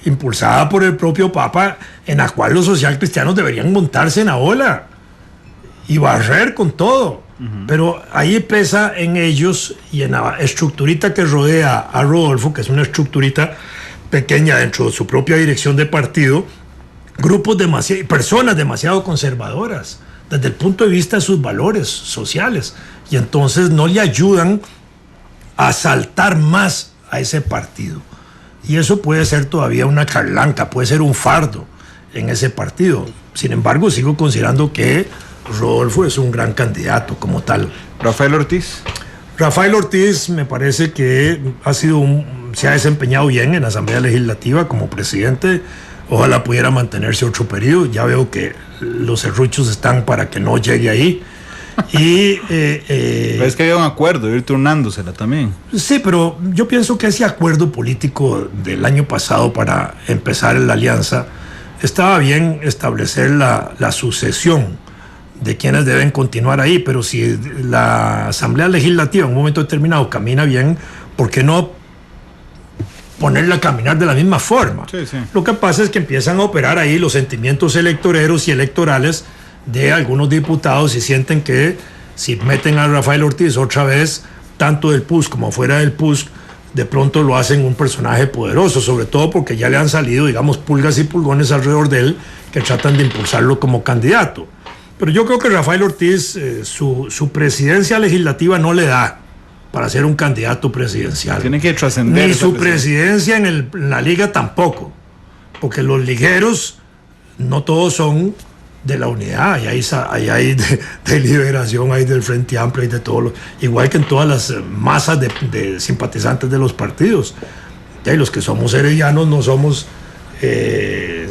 impulsada por el propio Papa en la cual los social cristianos deberían montarse en la ola y barrer con todo. Pero ahí pesa en ellos y en la estructurita que rodea a Rodolfo, que es una estructurita pequeña dentro de su propia dirección de partido, personas demasiado conservadoras desde el punto de vista de sus valores sociales, y entonces no le ayudan a saltar más a ese partido. Y eso puede ser todavía una carlanca, puede ser un fardo en ese partido. Sin embargo, sigo considerando que Rodolfo es un gran candidato como tal. Rafael Ortiz. Rafael Ortiz me parece que se ha desempeñado bien en la Asamblea Legislativa como presidente. Ojalá pudiera mantenerse otro periodo. Ya veo que los serruchos están para que no llegue ahí. Pero es que había un acuerdo de ir turnándosela también. Sí, pero yo pienso que ese acuerdo político del año pasado para empezar la alianza, estaba bien establecer la sucesión de quienes deben continuar ahí, pero si la Asamblea Legislativa en un momento determinado camina bien, ¿por qué no ponerla a caminar de la misma forma? Sí, sí. Lo que pasa es que empiezan a operar ahí los sentimientos electoreros y electorales de algunos diputados y sienten que si meten a Rafael Ortiz otra vez, tanto del PUS como fuera del PUS, de pronto lo hacen un personaje poderoso, sobre todo porque ya le han salido, digamos, pulgas y pulgones alrededor de él que tratan de impulsarlo como candidato. Pero yo creo que Rafael Ortiz, su presidencia legislativa no le da para ser un candidato presidencial. Tiene que trascender. Ni su presidencia en la liga tampoco, porque los ligueros no todos son de la unidad, ahí hay de Liberación, hay del Frente Amplio, hay de todo, igual que en todas las masas de simpatizantes de los partidos. Y los que somos heredianos no somos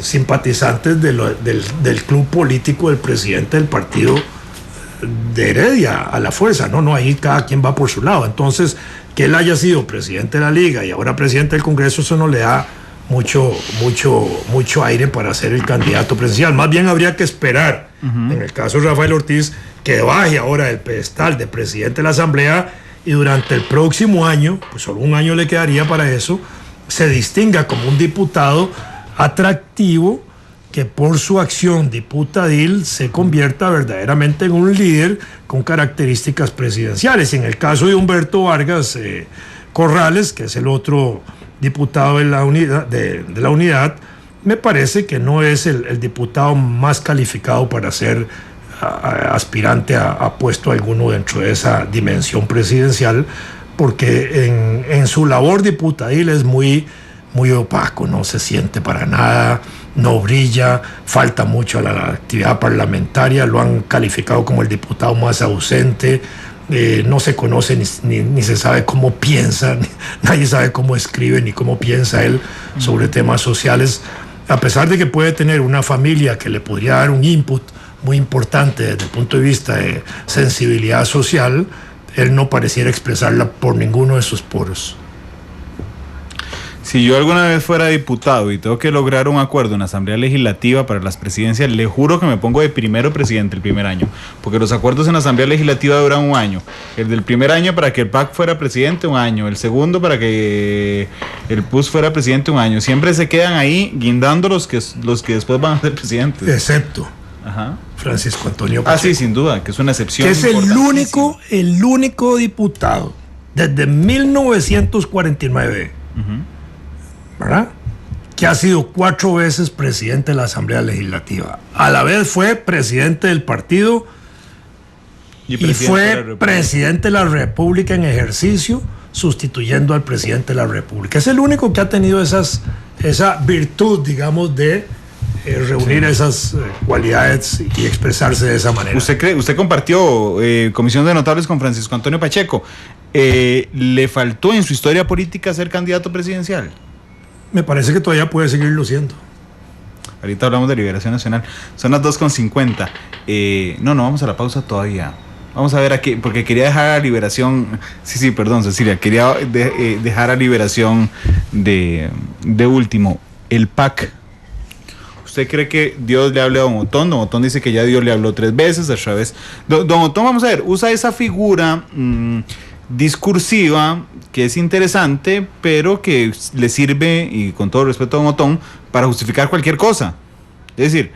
simpatizantes del club político del presidente del partido de Heredia a la fuerza, no, ahí cada quien va por su lado. Entonces, que él haya sido presidente de la Liga y ahora presidente del Congreso, eso no le da mucho aire para ser el candidato presidencial. Más bien habría que esperar, en el caso de Rafael Ortiz, que baje ahora del pedestal de presidente de la Asamblea y durante el próximo año, pues solo un año le quedaría para eso, se distinga como un diputado atractivo que por su acción diputadil se convierta verdaderamente en un líder con características presidenciales. En el caso de Humberto Vargas Corrales, que es el otro diputado de la unidad, me parece que no es el diputado más calificado para ser aspirante a puesto alguno dentro de esa dimensión presidencial, porque en su labor diputadil es muy opaco, no se siente para nada, no brilla, falta mucho a la actividad parlamentaria, lo han calificado como el diputado más ausente. No se conoce ni se sabe cómo piensa, nadie sabe cómo escribe ni cómo piensa él sobre temas sociales, a pesar de que puede tener una familia que le podría dar un input muy importante desde el punto de vista de sensibilidad social. Él no pareciera expresarla por ninguno de sus poros. Si yo alguna vez fuera diputado y tengo que lograr un acuerdo en la Asamblea Legislativa para las presidencias, le juro que me pongo de primero presidente el primer año, porque los acuerdos en la Asamblea Legislativa duran un año. El del primer año para que el PAC fuera presidente, un año. El segundo para que el PUS fuera presidente, un año. Siempre se quedan ahí guindando los que después van a ser presidentes. Excepto Francisco Antonio Pacheco. Sí, sin duda, que es una excepción. Que es el único diputado desde 1949, ¿verdad?, que ha sido 4 veces presidente de la Asamblea Legislativa. A la vez fue presidente del partido y fue presidente de la República en ejercicio, sustituyendo al presidente de la República. Es el único que ha tenido esa virtud, digamos, de reunir esas cualidades y expresarse de esa manera. Usted compartió comisión de notables con Francisco Antonio Pacheco. ¿Le faltó en su historia política ser candidato presidencial? Me parece que todavía puede seguirlo siendo. Ahorita hablamos de Liberación Nacional. Son las 2:50. No, vamos a la pausa todavía. Vamos a ver aquí, porque quería dejar a Liberación. Sí, perdón, Cecilia. Quería dejar a Liberación de último. El PAC. ¿Usted cree que Dios le hable a Don Otón? Don Otón dice que ya Dios le habló 3 veces, a través. Don Otón, vamos a ver, usa esa figura discursiva que es interesante, pero que le sirve, y con todo respeto a Don Otón, para justificar cualquier cosa. Es decir,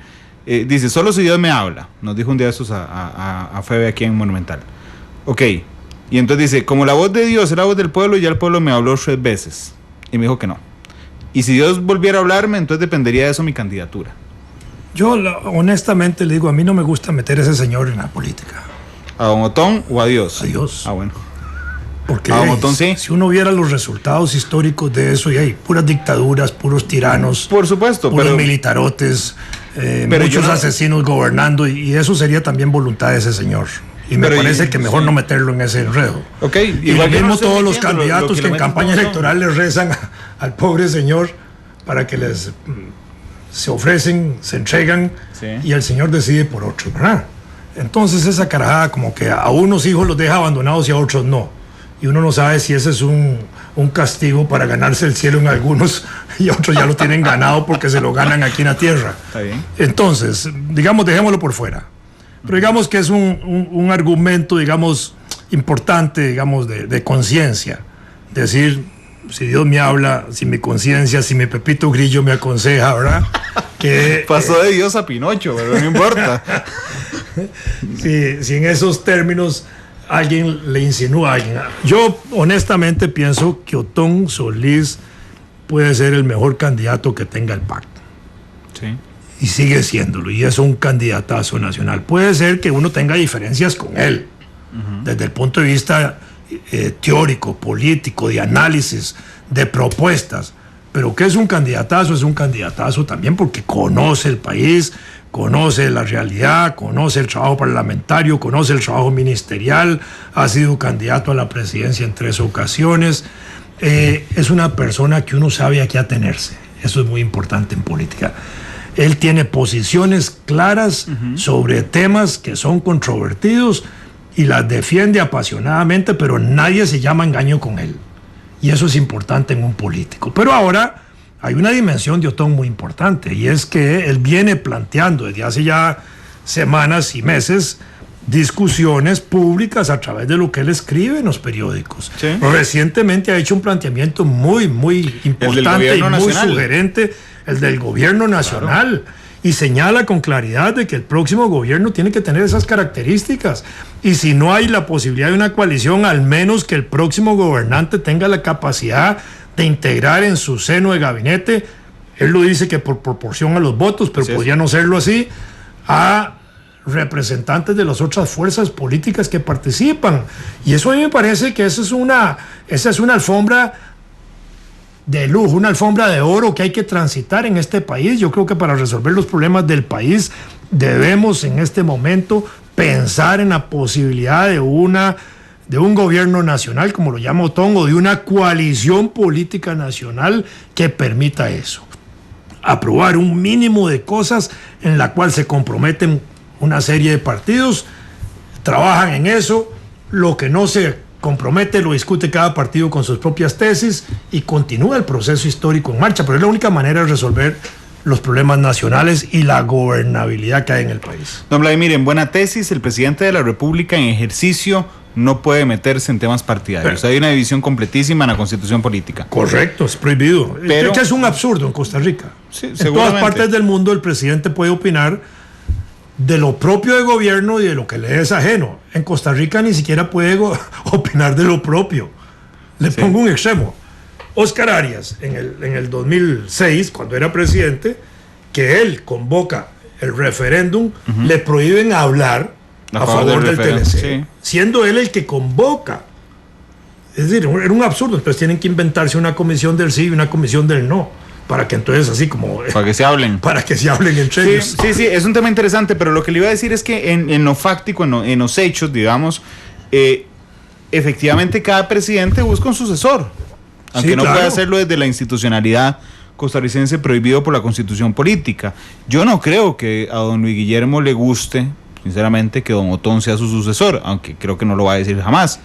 dice, solo si Dios me habla. Nos dijo un día estos a Febe aquí en Monumental. Ok, y entonces dice, como la voz de Dios es la voz del pueblo, ya el pueblo me habló 3 veces. Y me dijo que no. Y si Dios volviera a hablarme, entonces dependería de eso mi candidatura. Yo honestamente le digo, a mí no me gusta meter a ese señor en la política. ¿A Don Otón o a Dios? A Dios. Bueno. Porque a Don Otón, sí. Si uno viera los resultados históricos de eso, y hay puras dictaduras, puros tiranos, por supuesto, puros militarotes, muchos asesinos gobernando, y eso sería también voluntad de ese señor. Y me parece que mejor no meterlo en ese enredo. Okay, y lo mismo todos los candidatos que en campaña electoral les rezan al pobre señor para que se ofrecen, se entregan, y el señor decide por otros, ¿verdad? Entonces esa carajada como que a unos hijos los deja abandonados y a otros no. Y uno no sabe si ese es un castigo para ganarse el cielo en algunos, y otros ya lo tienen ganado porque se lo ganan aquí en la tierra. Está bien. Entonces, digamos, dejémoslo por fuera. Pero digamos que es un argumento, digamos, importante, digamos, de conciencia. Decir, si Dios me habla, si mi conciencia, si mi Pepito Grillo me aconseja, ¿verdad? Que pasó de Dios a Pinocho, pero no importa. si en esos términos alguien le insinúa a alguien. Yo honestamente pienso que Otón Solís puede ser el mejor candidato que tenga el PAC. Sí. Y sigue siéndolo, y es un candidatazo nacional. Puede ser que uno tenga diferencias con él, desde el punto de vista teórico, político, de análisis, de propuestas, pero que es un candidatazo también porque conoce el país, conoce la realidad, conoce el trabajo parlamentario, conoce el trabajo ministerial, ha sido candidato a la presidencia en 3 ocasiones, es una persona que uno sabe a qué atenerse. Eso es muy importante en política. Él tiene posiciones claras sobre temas que son controvertidos y las defiende apasionadamente, pero nadie se llama engaño con él. Y eso es importante en un político. Pero ahora hay una dimensión de Otón muy importante, y es que él viene planteando desde hace ya semanas y meses discusiones públicas a través de lo que él escribe en los periódicos. Sí. Recientemente ha hecho un planteamiento muy importante y muy sugerente, el del gobierno nacional, claro, y señala con claridad de que el próximo gobierno tiene que tener esas características, y si no hay la posibilidad de una coalición, al menos que el próximo gobernante tenga la capacidad de integrar en su seno de gabinete, él lo dice que por proporción a los votos, pero podría no serlo así, a representantes de las otras fuerzas políticas que participan. Y eso a mí me parece que esa es una alfombra de lujo, una alfombra de oro que hay que transitar en este país. Yo creo que para resolver los problemas del país debemos en este momento pensar en la posibilidad de un gobierno nacional, como lo llama Otón, o de una coalición política nacional que permita eso. Aprobar un mínimo de cosas en la cual se comprometen una serie de partidos, trabajan en eso. Lo que no se compromete, lo discute cada partido con sus propias tesis y continúa el proceso histórico en marcha, pero es la única manera de resolver los problemas nacionales y la gobernabilidad que hay en el país. Don Vladimir, en buena tesis, el presidente de la República en ejercicio no puede meterse en temas partidarios. Hay una división completísima en la Constitución política. Correcto, es prohibido. Pero es un absurdo en Costa Rica. Sí, en todas partes del mundo el presidente puede opinar de lo propio de gobierno y de lo que le es ajeno. En Costa Rica ni siquiera puede opinar de lo propio. Le pongo un extremo. Oscar Arias, en el 2006, cuando era presidente, que él convoca el referéndum, le prohíben hablar a favor del TLC, siendo él el que convoca. Es decir, era un absurdo. Entonces tienen que inventarse una comisión del sí y una comisión del no, para que entonces así como... Para que se hablen. Para que se hablen entre ellos. Sí, es un tema interesante, pero lo que le iba a decir es que en lo fáctico, en los hechos, digamos, efectivamente cada presidente busca un sucesor. Aunque no puede hacerlo desde la institucionalidad costarricense prohibido por la Constitución política. Yo no creo que a don Luis Guillermo le guste, sinceramente, que don Otón sea su sucesor, aunque creo que no lo va a decir jamás.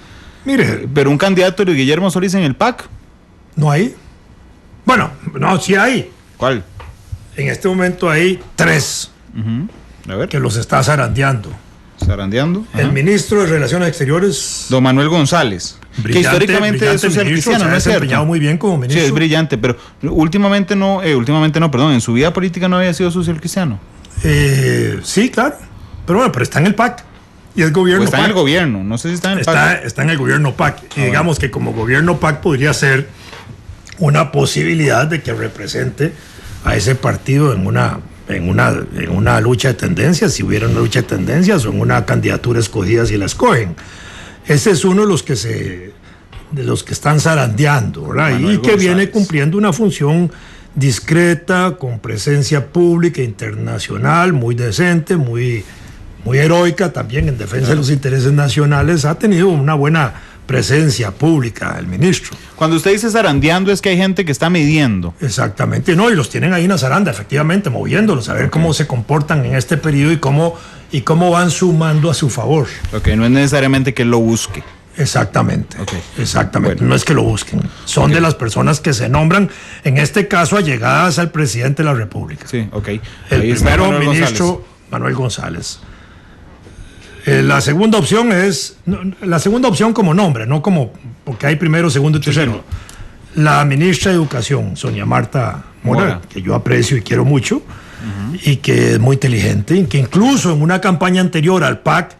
Mire, pero un candidato de Luis Guillermo Solís en el PAC. ¿No hay? Bueno, no, sí hay. ¿Cuál? En este momento hay 3 a ver. Que los está zarandeando. ¿Zarandeando? El ministro de Relaciones Exteriores, don Manuel González, que históricamente es social cristiano, ¿no es cierto? Se ha muy bien como ministro. Sí, es brillante, pero últimamente no, perdón, en su vida política no había sido social cristiano. Sí, claro, pero bueno, pero está en el PAC y es gobierno. Está PAC. en el gobierno, no sé si está en el PAC. Está en el gobierno PAC y digamos que como gobierno PAC podría ser una posibilidad de que represente a ese partido en una lucha de tendencias, si hubiera una lucha de tendencias o en una candidatura escogida si la escogen. Ese es uno de los que están zarandeando, ¿verdad? Manuel y que González viene cumpliendo una función discreta, con presencia pública internacional, muy decente, muy heroica también en defensa de los intereses nacionales. Ha tenido una buena presencia pública el ministro. Cuando usted dice zarandeando es que hay gente que está midiendo. Exactamente, no, y los tienen ahí en la zaranda, efectivamente, moviéndolos, a ver cómo se comportan en este periodo y cómo van sumando a su favor. Ok, no es necesariamente que él lo busque. Exactamente, exactamente, bueno. No es que lo busquen, son de las personas que se nombran, en este caso allegadas al presidente de la República. Sí, ok. El primero ministro Manuel González. La segunda opción como nombre, no como porque hay primero, segundo y tercero. La ministra de Educación, Sonia Marta Mora, que yo aprecio y quiero mucho, y que es muy inteligente, y que incluso en una campaña anterior al PAC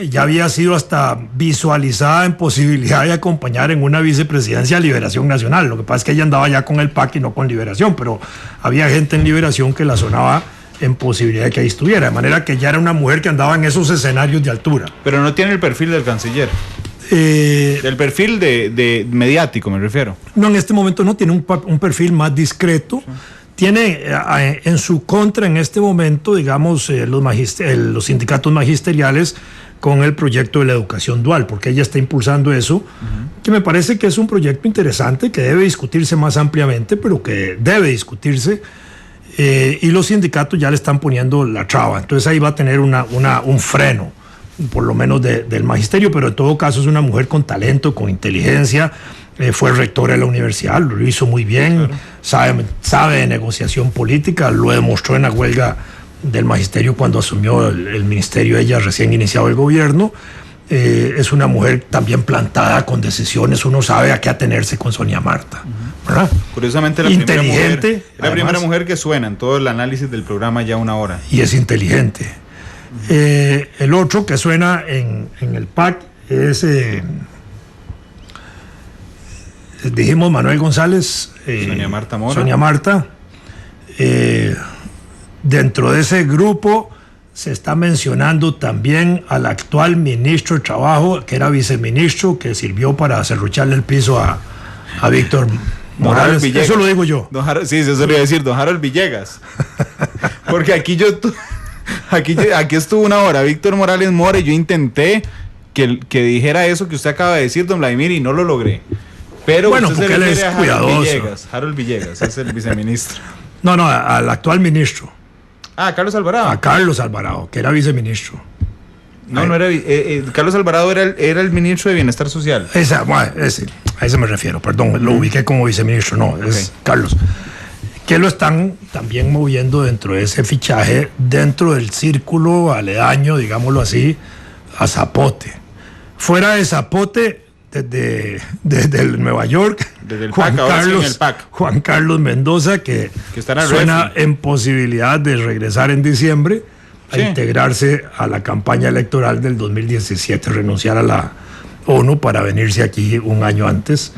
ya había sido hasta visualizada en posibilidad de acompañar en una vicepresidencia a Liberación Nacional. Lo que pasa es que ella andaba ya con el PAC y no con Liberación, pero había gente en Liberación que la sonaba en posibilidad de que ahí estuviera, de manera que ya era una mujer que andaba en esos escenarios de altura. Pero no tiene el perfil del canciller. El perfil de mediático, me refiero. No, en este momento no, tiene un perfil más discreto. Sí. Tiene en su contra en este momento, digamos, los sindicatos magisteriales con el proyecto de la educación dual, porque ella está impulsando eso, que me parece que es un proyecto interesante, que debe discutirse más ampliamente, pero que debe discutirse. Y los sindicatos ya le están poniendo la traba, entonces ahí va a tener un freno, por lo menos del magisterio, pero en todo caso es una mujer con talento, con inteligencia, fue rectora de la universidad, lo hizo muy bien, claro. sabe de negociación política, lo demostró en la huelga del magisterio cuando asumió el ministerio, ella recién iniciado el gobierno. Es una mujer también plantada con decisiones, uno sabe a qué atenerse con Sonia Marta. ¿Verdad? Curiosamente la primera mujer que suena en todo el análisis del programa ya una hora. Y es inteligente. El otro que suena en el PAC es, dijimos, Manuel González. Sonia Marta Mora. Sonia Marta. Dentro de ese grupo se está mencionando también al actual ministro de Trabajo, que era viceministro, que sirvió para serrucharle el piso a Víctor Morales. Eso lo digo yo. Sí, eso le iba a decir, don Harold Villegas. Porque aquí estuvo una hora Víctor Morales Mora y yo intenté que dijera eso que usted acaba de decir, don Vladimir, y no lo logré. Pero bueno, porque él es cuidadoso. Harold Villegas es el viceministro. No, al actual ministro. Carlos Alvarado. A Carlos Alvarado, que era viceministro. No era. Carlos Alvarado era el ministro de Bienestar Social. A ese me refiero, perdón, lo ubiqué como viceministro, no, es Carlos. Que lo están también moviendo dentro de ese fichaje, dentro del círculo aledaño, digámoslo así, a Zapote. Fuera de Zapote, desde el Nueva York, desde el PAC, Juan Carlos Mendoza, que suena en posibilidad de regresar en diciembre a integrarse a la campaña electoral del 2017, renunciar a la ONU para venirse aquí un año antes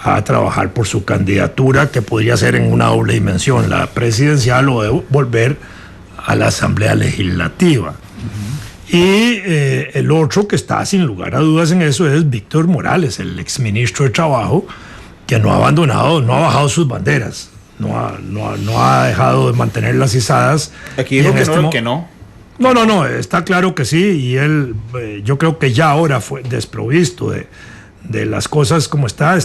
a trabajar por su candidatura, que podría ser en una doble dimensión, la presidencial o de volver a la Asamblea Legislativa. Y el otro que está sin lugar a dudas en eso es Víctor Morales, el exministro de Trabajo, que no ha abandonado, no ha bajado sus banderas, no ha dejado de mantenerlas izadas. Aquí dijo que no. No, está claro que sí, y él, yo creo que ya ahora fue desprovisto de las cosas como está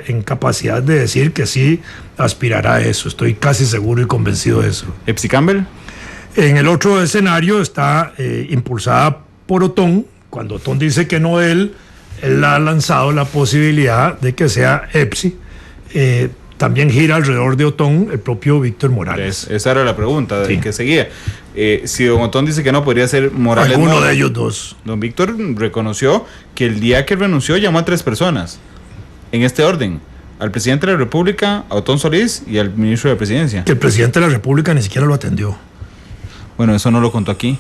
en capacidad de decir que sí aspirará a eso. Estoy casi seguro y convencido de eso. ¿Epsi Campbell? En el otro escenario está impulsada por Otón. Cuando Otón dice que no, él ha lanzado la posibilidad de que sea Epsi. También gira alrededor de Otón el propio Víctor Morales. Esa era la pregunta de que seguía. Si don Otón dice que no, podría ser Morales. Alguno de ellos dos. Don Víctor reconoció que el día que renunció llamó a 3 personas, en este orden: al presidente de la República, a Otón Solís y al ministro de Presidencia. Que el presidente de la República ni siquiera lo atendió. Bueno, eso no lo contó aquí,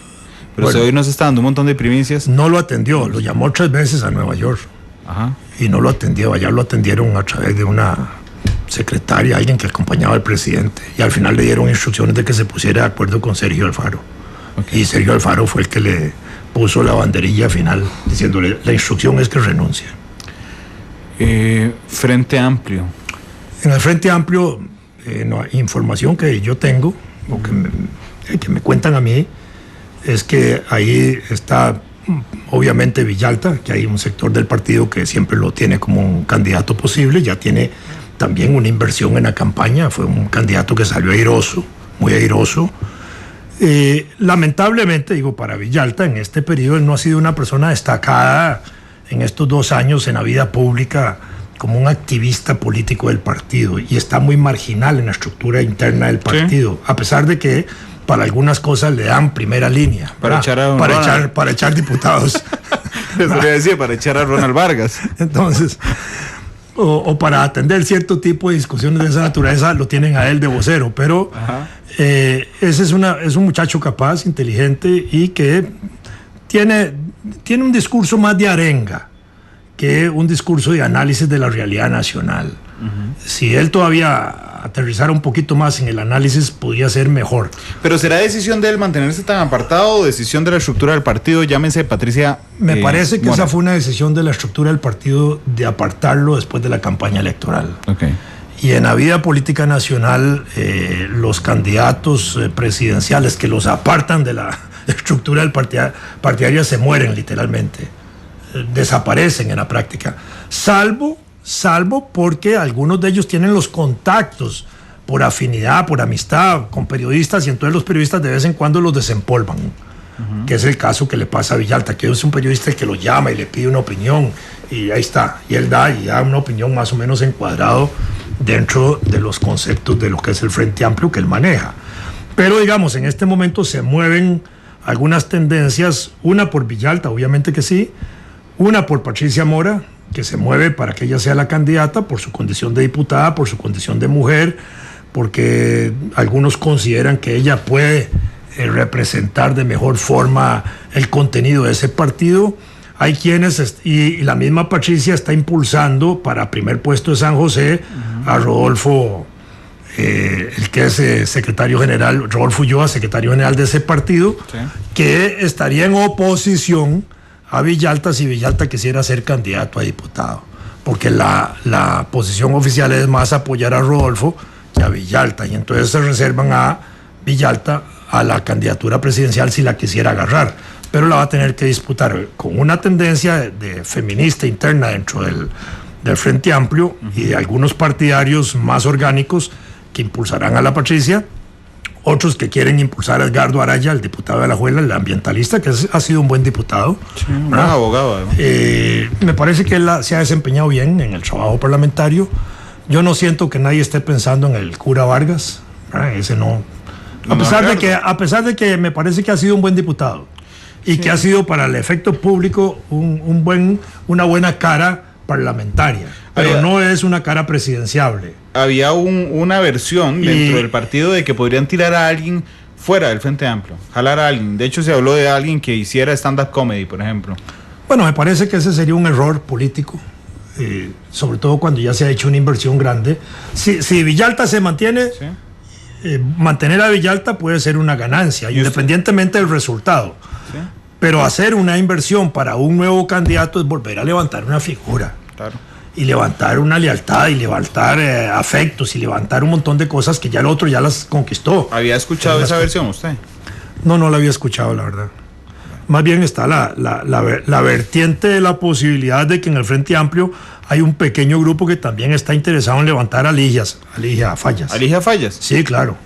pero hoy nos está dando un montón de primicias. No lo atendió, lo llamó 3 veces a Nueva York. Ajá. Y no lo atendió, allá lo atendieron a través de una secretaria, alguien que acompañaba al presidente, y al final le dieron instrucciones de que se pusiera de acuerdo con Sergio Alfaro. Y Sergio Alfaro fue el que le puso la banderilla final diciéndole: la instrucción es que renuncie. Frente Amplio. En el Frente Amplio, información que yo tengo, o que me cuentan a mí, es que ahí está obviamente Villalta, que hay un sector del partido que siempre lo tiene como un candidato posible, ya tiene también una inversión en la campaña, fue un candidato que salió airoso, muy airoso. Lamentablemente, digo, para Villalta, en este periodo él no ha sido una persona destacada en estos 2 años en la vida pública como un activista político del partido, y está muy marginal en la estructura interna del partido, a pesar de que para algunas cosas le dan primera línea para echar diputados. Eso le decía, para echar a Ronald Vargas. Entonces, o para atender cierto tipo de discusiones de esa naturaleza, lo tienen a él de vocero, pero ese es un muchacho capaz, inteligente, y que tiene un discurso más de arenga que un discurso de análisis de la realidad nacional. Si él todavía aterrizara un poquito más en el análisis, podría ser mejor. Pero ¿será decisión de él mantenerse tan apartado o decisión de la estructura del partido? Llámese Patricia Me parece que Mora. esa fue una decisión de la estructura del partido de apartarlo después de la campaña electoral. Y en la vida política nacional, los candidatos presidenciales que los apartan de la estructura del partidaria se mueren literalmente, desaparecen en la práctica, salvo porque algunos de ellos tienen los contactos por afinidad, por amistad con periodistas, y entonces los periodistas de vez en cuando los desempolvan, que es el caso que le pasa a Villalta, que es un periodista que lo llama y le pide una opinión, y ahí está, y él da una opinión más o menos encuadrado dentro de los conceptos de lo que es el Frente Amplio que él maneja. Pero digamos, en este momento se mueven algunas tendencias, una por Villalta, obviamente que sí, una por Patricia Mora, que se mueve para que ella sea la candidata por su condición de diputada, por su condición de mujer, porque algunos consideran que ella puede representar de mejor forma el contenido de ese partido. Hay quienes, y la misma Patricia está impulsando para primer puesto de San José a Rodolfo, el que es secretario general, Rodolfo Ulloa, secretario general de ese partido, que estaría en oposición a Villalta si Villalta quisiera ser candidato a diputado, porque la posición oficial es más apoyar a Rodolfo que a Villalta, y entonces se reservan a Villalta a la candidatura presidencial si la quisiera agarrar, pero la va a tener que disputar con una tendencia de feminista interna dentro del Frente Amplio y de algunos partidarios más orgánicos que impulsarán a la Patricia, otros que quieren impulsar a Edgardo Araya, el diputado de Alajuela, el ambientalista, que ha sido un buen diputado. Sí, un buen abogado. Me parece que él se ha desempeñado bien en el trabajo parlamentario. Yo no siento que nadie esté pensando en el cura Vargas, ¿verdad? Ese no. A pesar de que me parece que ha sido un buen diputado y que ha sido para el efecto público una buena cara parlamentaria, pero no es una cara presidenciable. Había una versión dentro del partido de que podrían tirar a alguien fuera del Frente Amplio, jalar a alguien. De hecho, se habló de alguien que hiciera stand-up comedy, por ejemplo. Bueno, me parece que ese sería un error político, sobre todo cuando ya se ha hecho una inversión grande. Si Villalta se mantiene, ¿sí? Mantener a Villalta puede ser una ganancia, independientemente del resultado. ¿Sí? Pero hacer una inversión para un nuevo candidato es volver a levantar una figura. Claro. Y levantar una lealtad, y levantar afectos, y levantar un montón de cosas que ya el otro ya las conquistó. ¿Había escuchado esa versión usted? No la había escuchado, la verdad. Más bien está la vertiente de la posibilidad de que en el Frente Amplio hay un pequeño grupo que también está interesado en levantar a Ligia Fallas. ¿A Ligia Fallas? Sí, claro.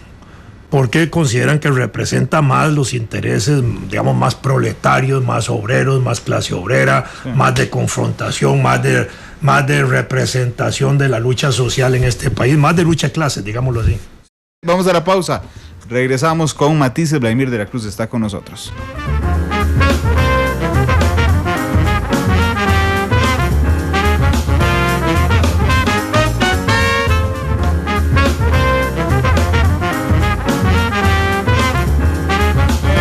Porque consideran que representa más los intereses, digamos, más proletarios, más obreros, más clase obrera, sí. Más de confrontación, más de representación de la lucha social en este país, más de lucha de clases, digámoslo así. Vamos a la pausa. Regresamos con Matices. Vladimir de la Cruz está con nosotros.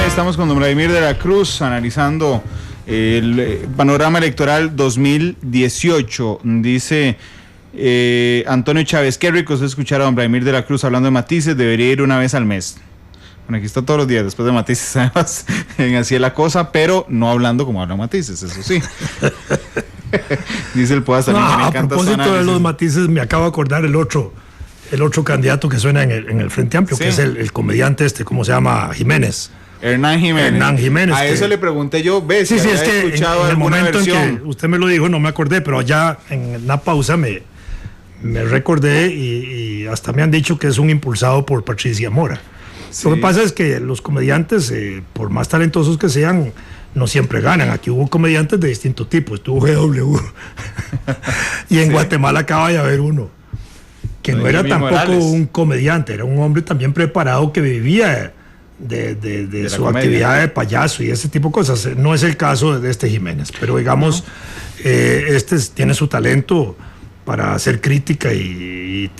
Estamos con don Vladimir de la Cruz analizando el panorama electoral 2018. Dice Antonio Chávez, qué rico es escuchar a don Vladimir de la Cruz hablando de Matices, debería ir una vez al mes. Bueno, aquí está todos los días después de Matices, además, en Así es la Cosa, pero no hablando como habla Matices, eso sí. Dice el Poas también. A propósito de los Matices, me acabo de acordar el otro candidato que suena en el Frente Amplio, sí. Que es el comediante ¿cómo se llama? Jiménez. Hernán Jiménez. A eso le pregunté yo, ¿ves? Sí, es que en el momento versión? En que usted me lo dijo no me acordé, pero allá en la pausa me recordé y hasta me han dicho que es un impulsado por Patricia Mora. Sí. Lo que pasa es que los comediantes, por más talentosos que sean, no siempre ganan. Aquí hubo comediantes de distinto tipo, estuvo GW. Y en Guatemala acaba de haber uno, que no era tampoco Morales. Un comediante, era un hombre también preparado que vivía de su comedia, actividad de payaso y ese tipo de cosas. No es el caso de este Jiménez, pero digamos, tiene su talento para hacer crítica y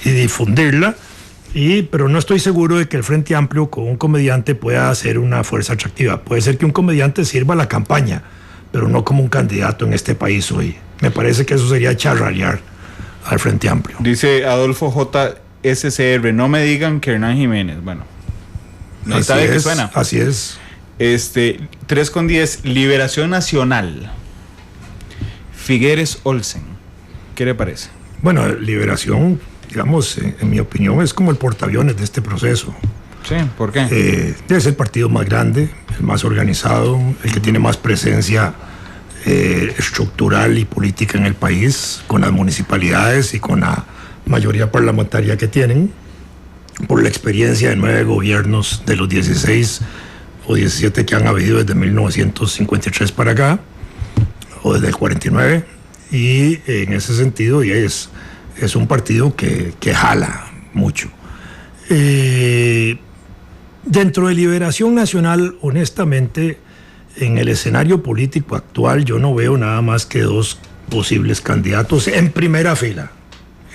difundirla, pero no estoy seguro de que el Frente Amplio con un comediante pueda hacer una fuerza atractiva. Puede ser que un comediante sirva a la campaña, pero no como un candidato en este país hoy. Me parece que eso sería charrarear al Frente Amplio. Dice Adolfo J. SCR, no me digan que Hernán Jiménez. Bueno, no sabe que suena. Así es. 3:10, Liberación Nacional. Figueres Olsen. ¿Qué le parece? Bueno, Liberación, digamos, en mi opinión, es como el portaaviones de este proceso. Sí, ¿por qué? Es el partido más grande, el más organizado, el que tiene más presencia estructural y política en el país, con las municipalidades y con la mayoría parlamentaria que tienen, por la experiencia de 9 gobiernos de los 16 o 17 que han habido desde 1953 para acá, o desde el 49, y en ese sentido es un partido que jala mucho. Dentro de Liberación Nacional, honestamente, en el escenario político actual yo no veo nada más que 2 posibles candidatos en primera fila,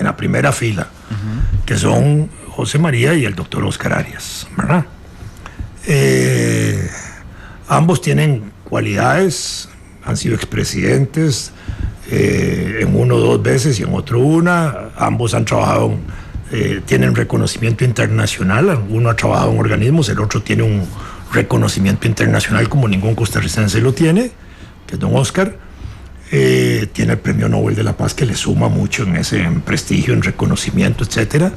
uh-huh. Que son José María y el doctor Oscar Arias, ¿verdad? Ambos tienen cualidades, han sido expresidentes, en uno 2 veces y en otro una. Ambos han trabajado, tienen reconocimiento internacional. Uno ha trabajado en organismos, el otro tiene un reconocimiento internacional como ningún costarricense lo tiene, que es don Oscar. Tiene el Premio Nobel de la Paz, que le suma mucho en prestigio, en reconocimiento, etcétera.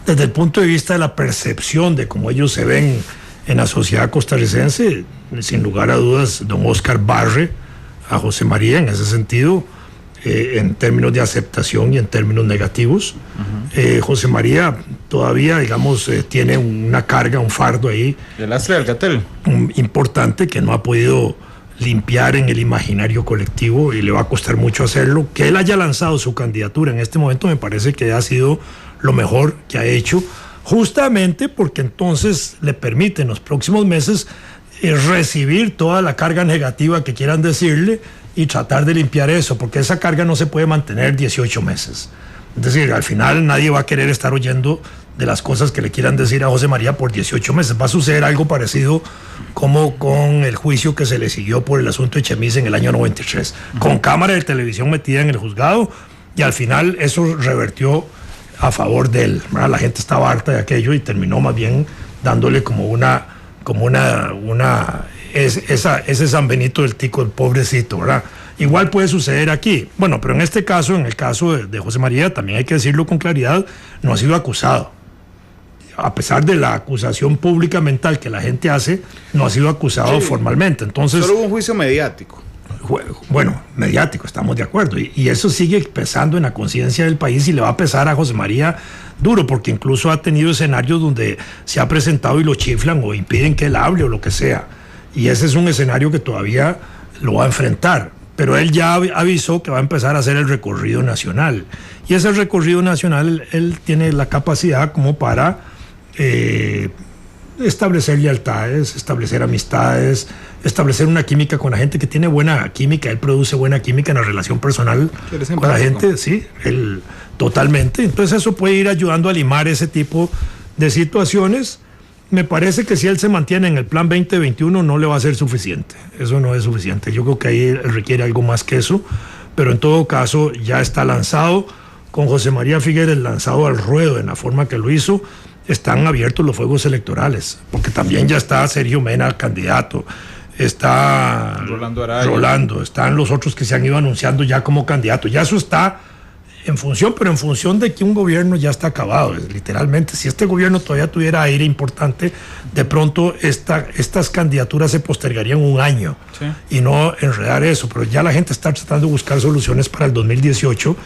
Desde el punto de vista de la percepción de cómo ellos se ven en la sociedad costarricense, sin lugar a dudas, don Oscar barre a José María en ese sentido, en términos de aceptación y en términos negativos. Uh-huh. José María todavía, digamos, tiene una carga, un fardo ahí. El lastre de Alcatel. Importante que no ha podido limpiar en el imaginario colectivo y le va a costar mucho hacerlo. Que él haya lanzado su candidatura en este momento me parece que ha sido lo mejor que ha hecho, justamente porque entonces le permite en los próximos meses recibir toda la carga negativa que quieran decirle y tratar de limpiar eso, porque esa carga no se puede mantener 18 meses. Es decir, al final nadie va a querer estar oyendo de las cosas que le quieran decir a José María por 18 meses. Va a suceder algo parecido como con el juicio que se le siguió por el asunto de Chemis en el año 93, con cámara de televisión metida en el juzgado, y al final eso revertió a favor de él, ¿verdad? La gente estaba harta de aquello y terminó más bien dándole ese San Benito del Tico, el pobrecito, ¿verdad? Igual puede suceder aquí. Bueno, pero en este caso, en el caso de José María, también hay que decirlo con claridad, no ha sido acusado. A pesar de la acusación pública mental que la gente hace, no ha sido acusado formalmente. Entonces, solo hubo un juicio mediático. Bueno, mediático, estamos de acuerdo. Y eso sigue pesando en la conciencia del país y le va a pesar a José María duro, porque incluso ha tenido escenarios donde se ha presentado y lo chiflan o impiden que él hable o lo que sea. Y ese es un escenario que todavía lo va a enfrentar. Pero él ya avisó que va a empezar a hacer el recorrido nacional. Y ese recorrido nacional, él tiene la capacidad como para establecer lealtades, establecer amistades, establecer una química con la gente que tiene buena química. Él produce buena química en la relación personal con la gente, sí, él totalmente. Entonces eso puede ir ayudando a limar ese tipo de situaciones. Me parece que si él se mantiene en el plan 2021 no le va a ser suficiente. Eso no es suficiente. Yo creo que ahí requiere algo más que eso, pero en todo caso ya está lanzado. Con José María Figueres lanzado al ruedo en la forma que lo hizo, están abiertos los fuegos electorales, porque también ya está Sergio Mena candidato, está Rolando, están los otros que se han ido anunciando ya como candidatos. Ya eso está en función, pero en función de que un gobierno ya está acabado, literalmente. Si este gobierno todavía tuviera aire importante, de pronto estas candidaturas se postergarían un año, sí, y no enredar eso. Pero ya la gente está tratando de buscar soluciones para el 2018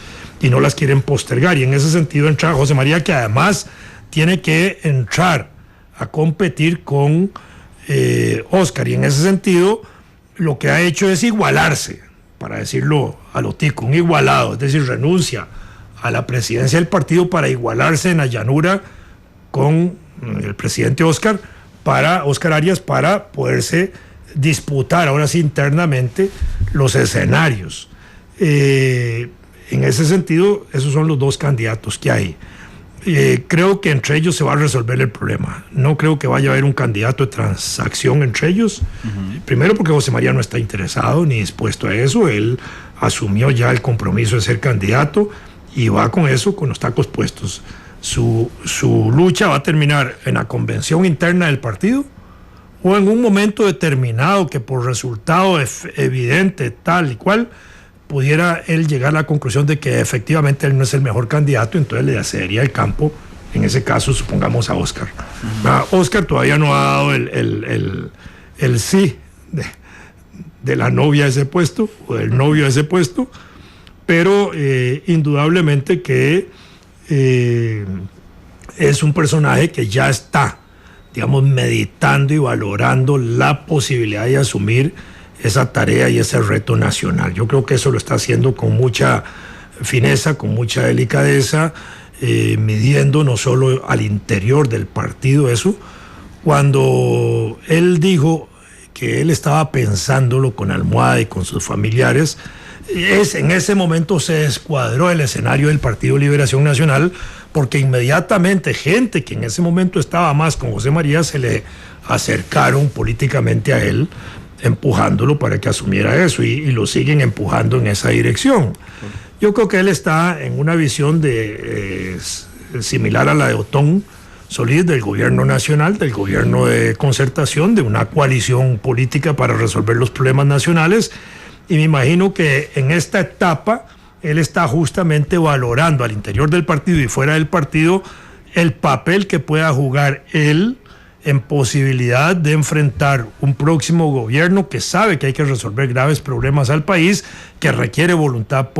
y no las quieren postergar. Y en ese sentido entra José María, que además tiene que entrar a competir con Oscar. Y en ese sentido lo que ha hecho es igualarse, para decirlo a lo tico, un igualado, es decir, renuncia a la presidencia del partido para igualarse en la llanura con el presidente Oscar Arias, para poderse disputar ahora sí internamente los escenarios. En ese sentido, esos son los dos candidatos que hay. Creo que entre ellos se va a resolver el problema. No creo que vaya a haber un candidato de transacción entre ellos. Primero porque José María no está interesado ni dispuesto a eso. Él asumió ya el compromiso de ser candidato y va con eso, con los tacos puestos. Su lucha va a terminar en la convención interna del partido o en un momento determinado que por resultado evidente tal y cual pudiera él llegar a la conclusión de que efectivamente él no es el mejor candidato, entonces le cedería el campo, en ese caso supongamos a Oscar. Oscar todavía no ha dado el sí de la novia a ese puesto o del novio a ese puesto, pero indudablemente que es un personaje que ya está, digamos, meditando y valorando la posibilidad de asumir esa tarea y ese reto nacional. Yo creo que eso lo está haciendo con mucha fineza, con mucha delicadeza, midiendo no solo al interior del partido eso. Cuando él dijo que él estaba pensándolo con almohada y con sus familiares, en ese momento se descuadró el escenario del Partido Liberación Nacional, porque inmediatamente gente que en ese momento estaba más con José María se le acercaron políticamente a él, empujándolo para que asumiera eso, y lo siguen empujando en esa dirección. Yo creo que él está en una visión similar a la de Otón Solís, del gobierno nacional, del gobierno de concertación, de una coalición política para resolver los problemas nacionales, y me imagino que en esta etapa él está justamente valorando al interior del partido y fuera del partido el papel que pueda jugar él en posibilidad de enfrentar un próximo gobierno que sabe que hay que resolver graves problemas al país, que requiere voluntad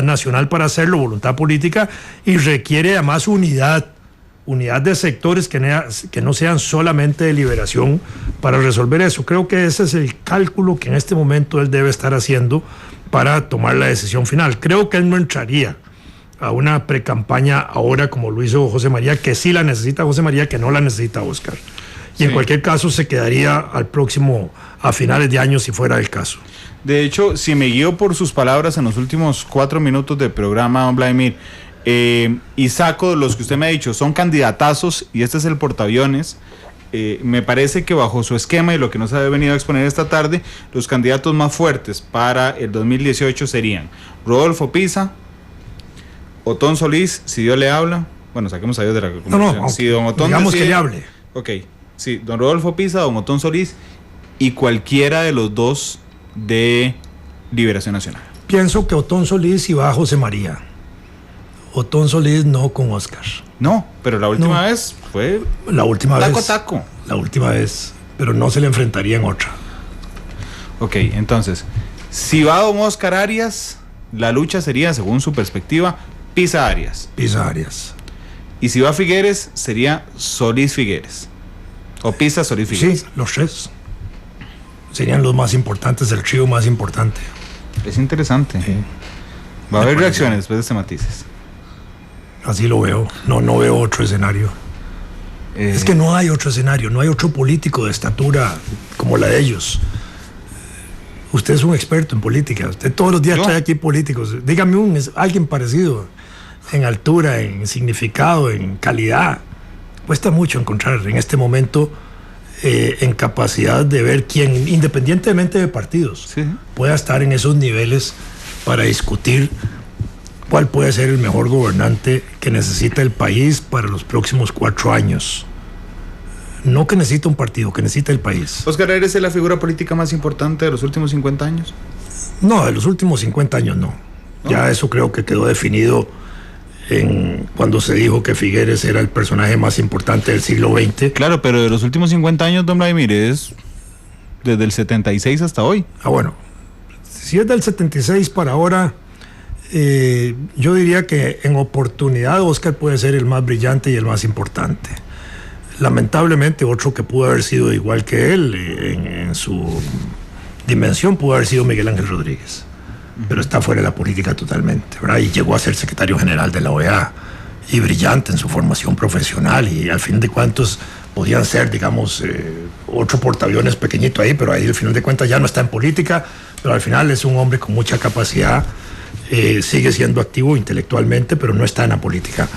nacional para hacerlo, voluntad política, y requiere además unidad unidad de sectores que no sean solamente de liberación para resolver eso. Creo que ese es el cálculo que en este momento él debe estar haciendo para tomar la decisión final. Creo que él no entraría a una precampaña ahora como lo hizo José María, que sí la necesita José María, que no la necesita Oscar. Y en cualquier caso se quedaría a finales de año si fuera el caso. De hecho, si me guío por sus palabras en los últimos 4 minutos del programa, don Vladimir, y saco los que usted me ha dicho, son candidatazos y este es el portaaviones, me parece que bajo su esquema y lo que nos ha venido a exponer esta tarde, los candidatos más fuertes para el 2018 serían Rodolfo Pisa, Otón Solís, si Dios le habla, bueno, saquemos a Dios de la conversación. No, si don Otón digamos decide, que le hable. Ok, sí, don Rodolfo Pisa, don Otón Solís y cualquiera de los dos de Liberación Nacional. Pienso que Otón Solís y va a José María. Otón Solís no con Oscar. No, pero la última vez fue la última vez. Taco. La última vez, pero no se le enfrentaría en otra. Ok, entonces, si va don Oscar Arias, la lucha sería, según su perspectiva, Pisa Arias. Pisa Arias. Y si va Figueres, sería Solís Figueres. O Pisa Solís Figueres. Sí, los tres. Serían los más importantes, el trío más importante. Es interesante. Sí. Va a haber reacciones después de este Matices. Así lo veo. No veo otro escenario. Es que no hay otro escenario, no hay otro político de estatura como la de ellos. Usted es un experto en política. Usted todos los días trae aquí políticos. Dígame alguien parecido en altura, en significado, en calidad. Cuesta mucho encontrar en este momento en capacidad de ver quién, independientemente de partidos, pueda estar en esos niveles para discutir cuál puede ser el mejor gobernante que necesita el país para los próximos 4 años. No que necesita un partido, que necesita el país. ¿Oscar Arias es la figura política más importante de los últimos 50 años? No, de los últimos 50 años no. Ya eso creo que quedó definido cuando se dijo que Figueres era el personaje más importante del siglo XX. Claro, pero de los últimos 50 años, don Vladimir, es desde el 76 hasta hoy. Bueno, si es del 76 para ahora, yo diría que en oportunidad Oscar puede ser el más brillante y el más importante. Lamentablemente otro que pudo haber sido igual que él en su dimensión pudo haber sido Miguel Ángel Rodríguez, pero está fuera de la política totalmente, ¿verdad? Y llegó a ser secretario general de la OEA y brillante en su formación profesional, y al fin de cuentas podían ser, digamos, otro portaaviones pequeñito ahí, pero ahí al final de cuentas ya no está en política, pero al final es un hombre con mucha capacidad, sigue siendo activo intelectualmente, pero no está en la política.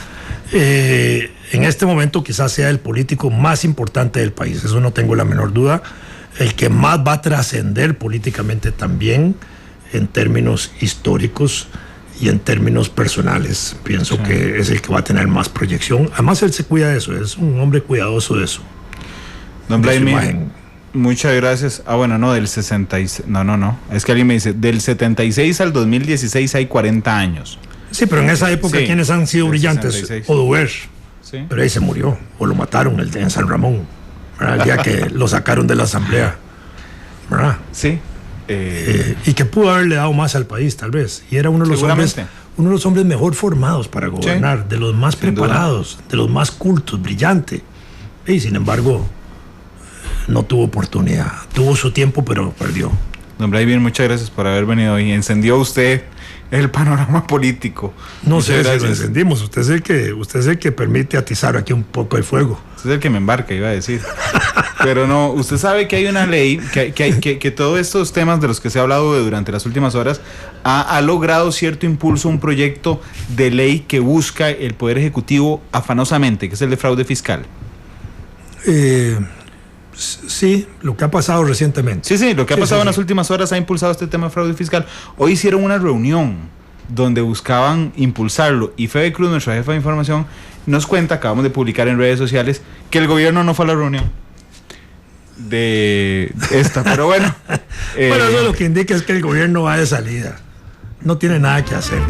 En este momento quizás sea el político más importante del país, eso no tengo la menor duda, el que más va a trascender políticamente también en términos históricos y en términos personales. Pienso que es el que va a tener más proyección. Además él se cuida de eso, es un hombre cuidadoso de eso. Don Vladimir, muchas gracias. Bueno, no, del 66, no, es que alguien me dice, del 76 al 2016 hay 40 años. Sí, pero en esa época, ¿quiénes han sido brillantes? 66. Oduber, pero ahí se murió, o lo mataron en San Ramón, ¿verdad? El día que lo sacaron de la asamblea, ¿verdad? Sí. Y que pudo haberle dado más al país, tal vez. Y era uno de los hombres mejor formados para gobernar, de los más preparados, de los más cultos, brillante. Y sin embargo, no tuvo oportunidad. Tuvo su tiempo, pero perdió. Don Vladimir, muchas gracias por haber venido hoy. Encendió usted el panorama político. No sé si lo encendimos. Usted es el que permite atizar aquí un poco el fuego. Usted es el que me embarca, iba a decir. Pero no, usted sabe que hay una ley, que todos estos temas de los que se ha hablado durante las últimas horas ha logrado cierto impulso, un proyecto de ley que busca el Poder Ejecutivo afanosamente, que es el de fraude fiscal. Sí, lo que ha pasado recientemente. Sí, lo que ha pasado en las últimas horas ha impulsado este tema de fraude fiscal. Hoy hicieron una reunión donde buscaban impulsarlo y Febe Cruz, nuestra jefa de información, nos cuenta, acabamos de publicar en redes sociales, que el gobierno no fue a la reunión de esta, pero bueno. Bueno, eso lo que indica es que el gobierno va de salida, no tiene nada que hacer.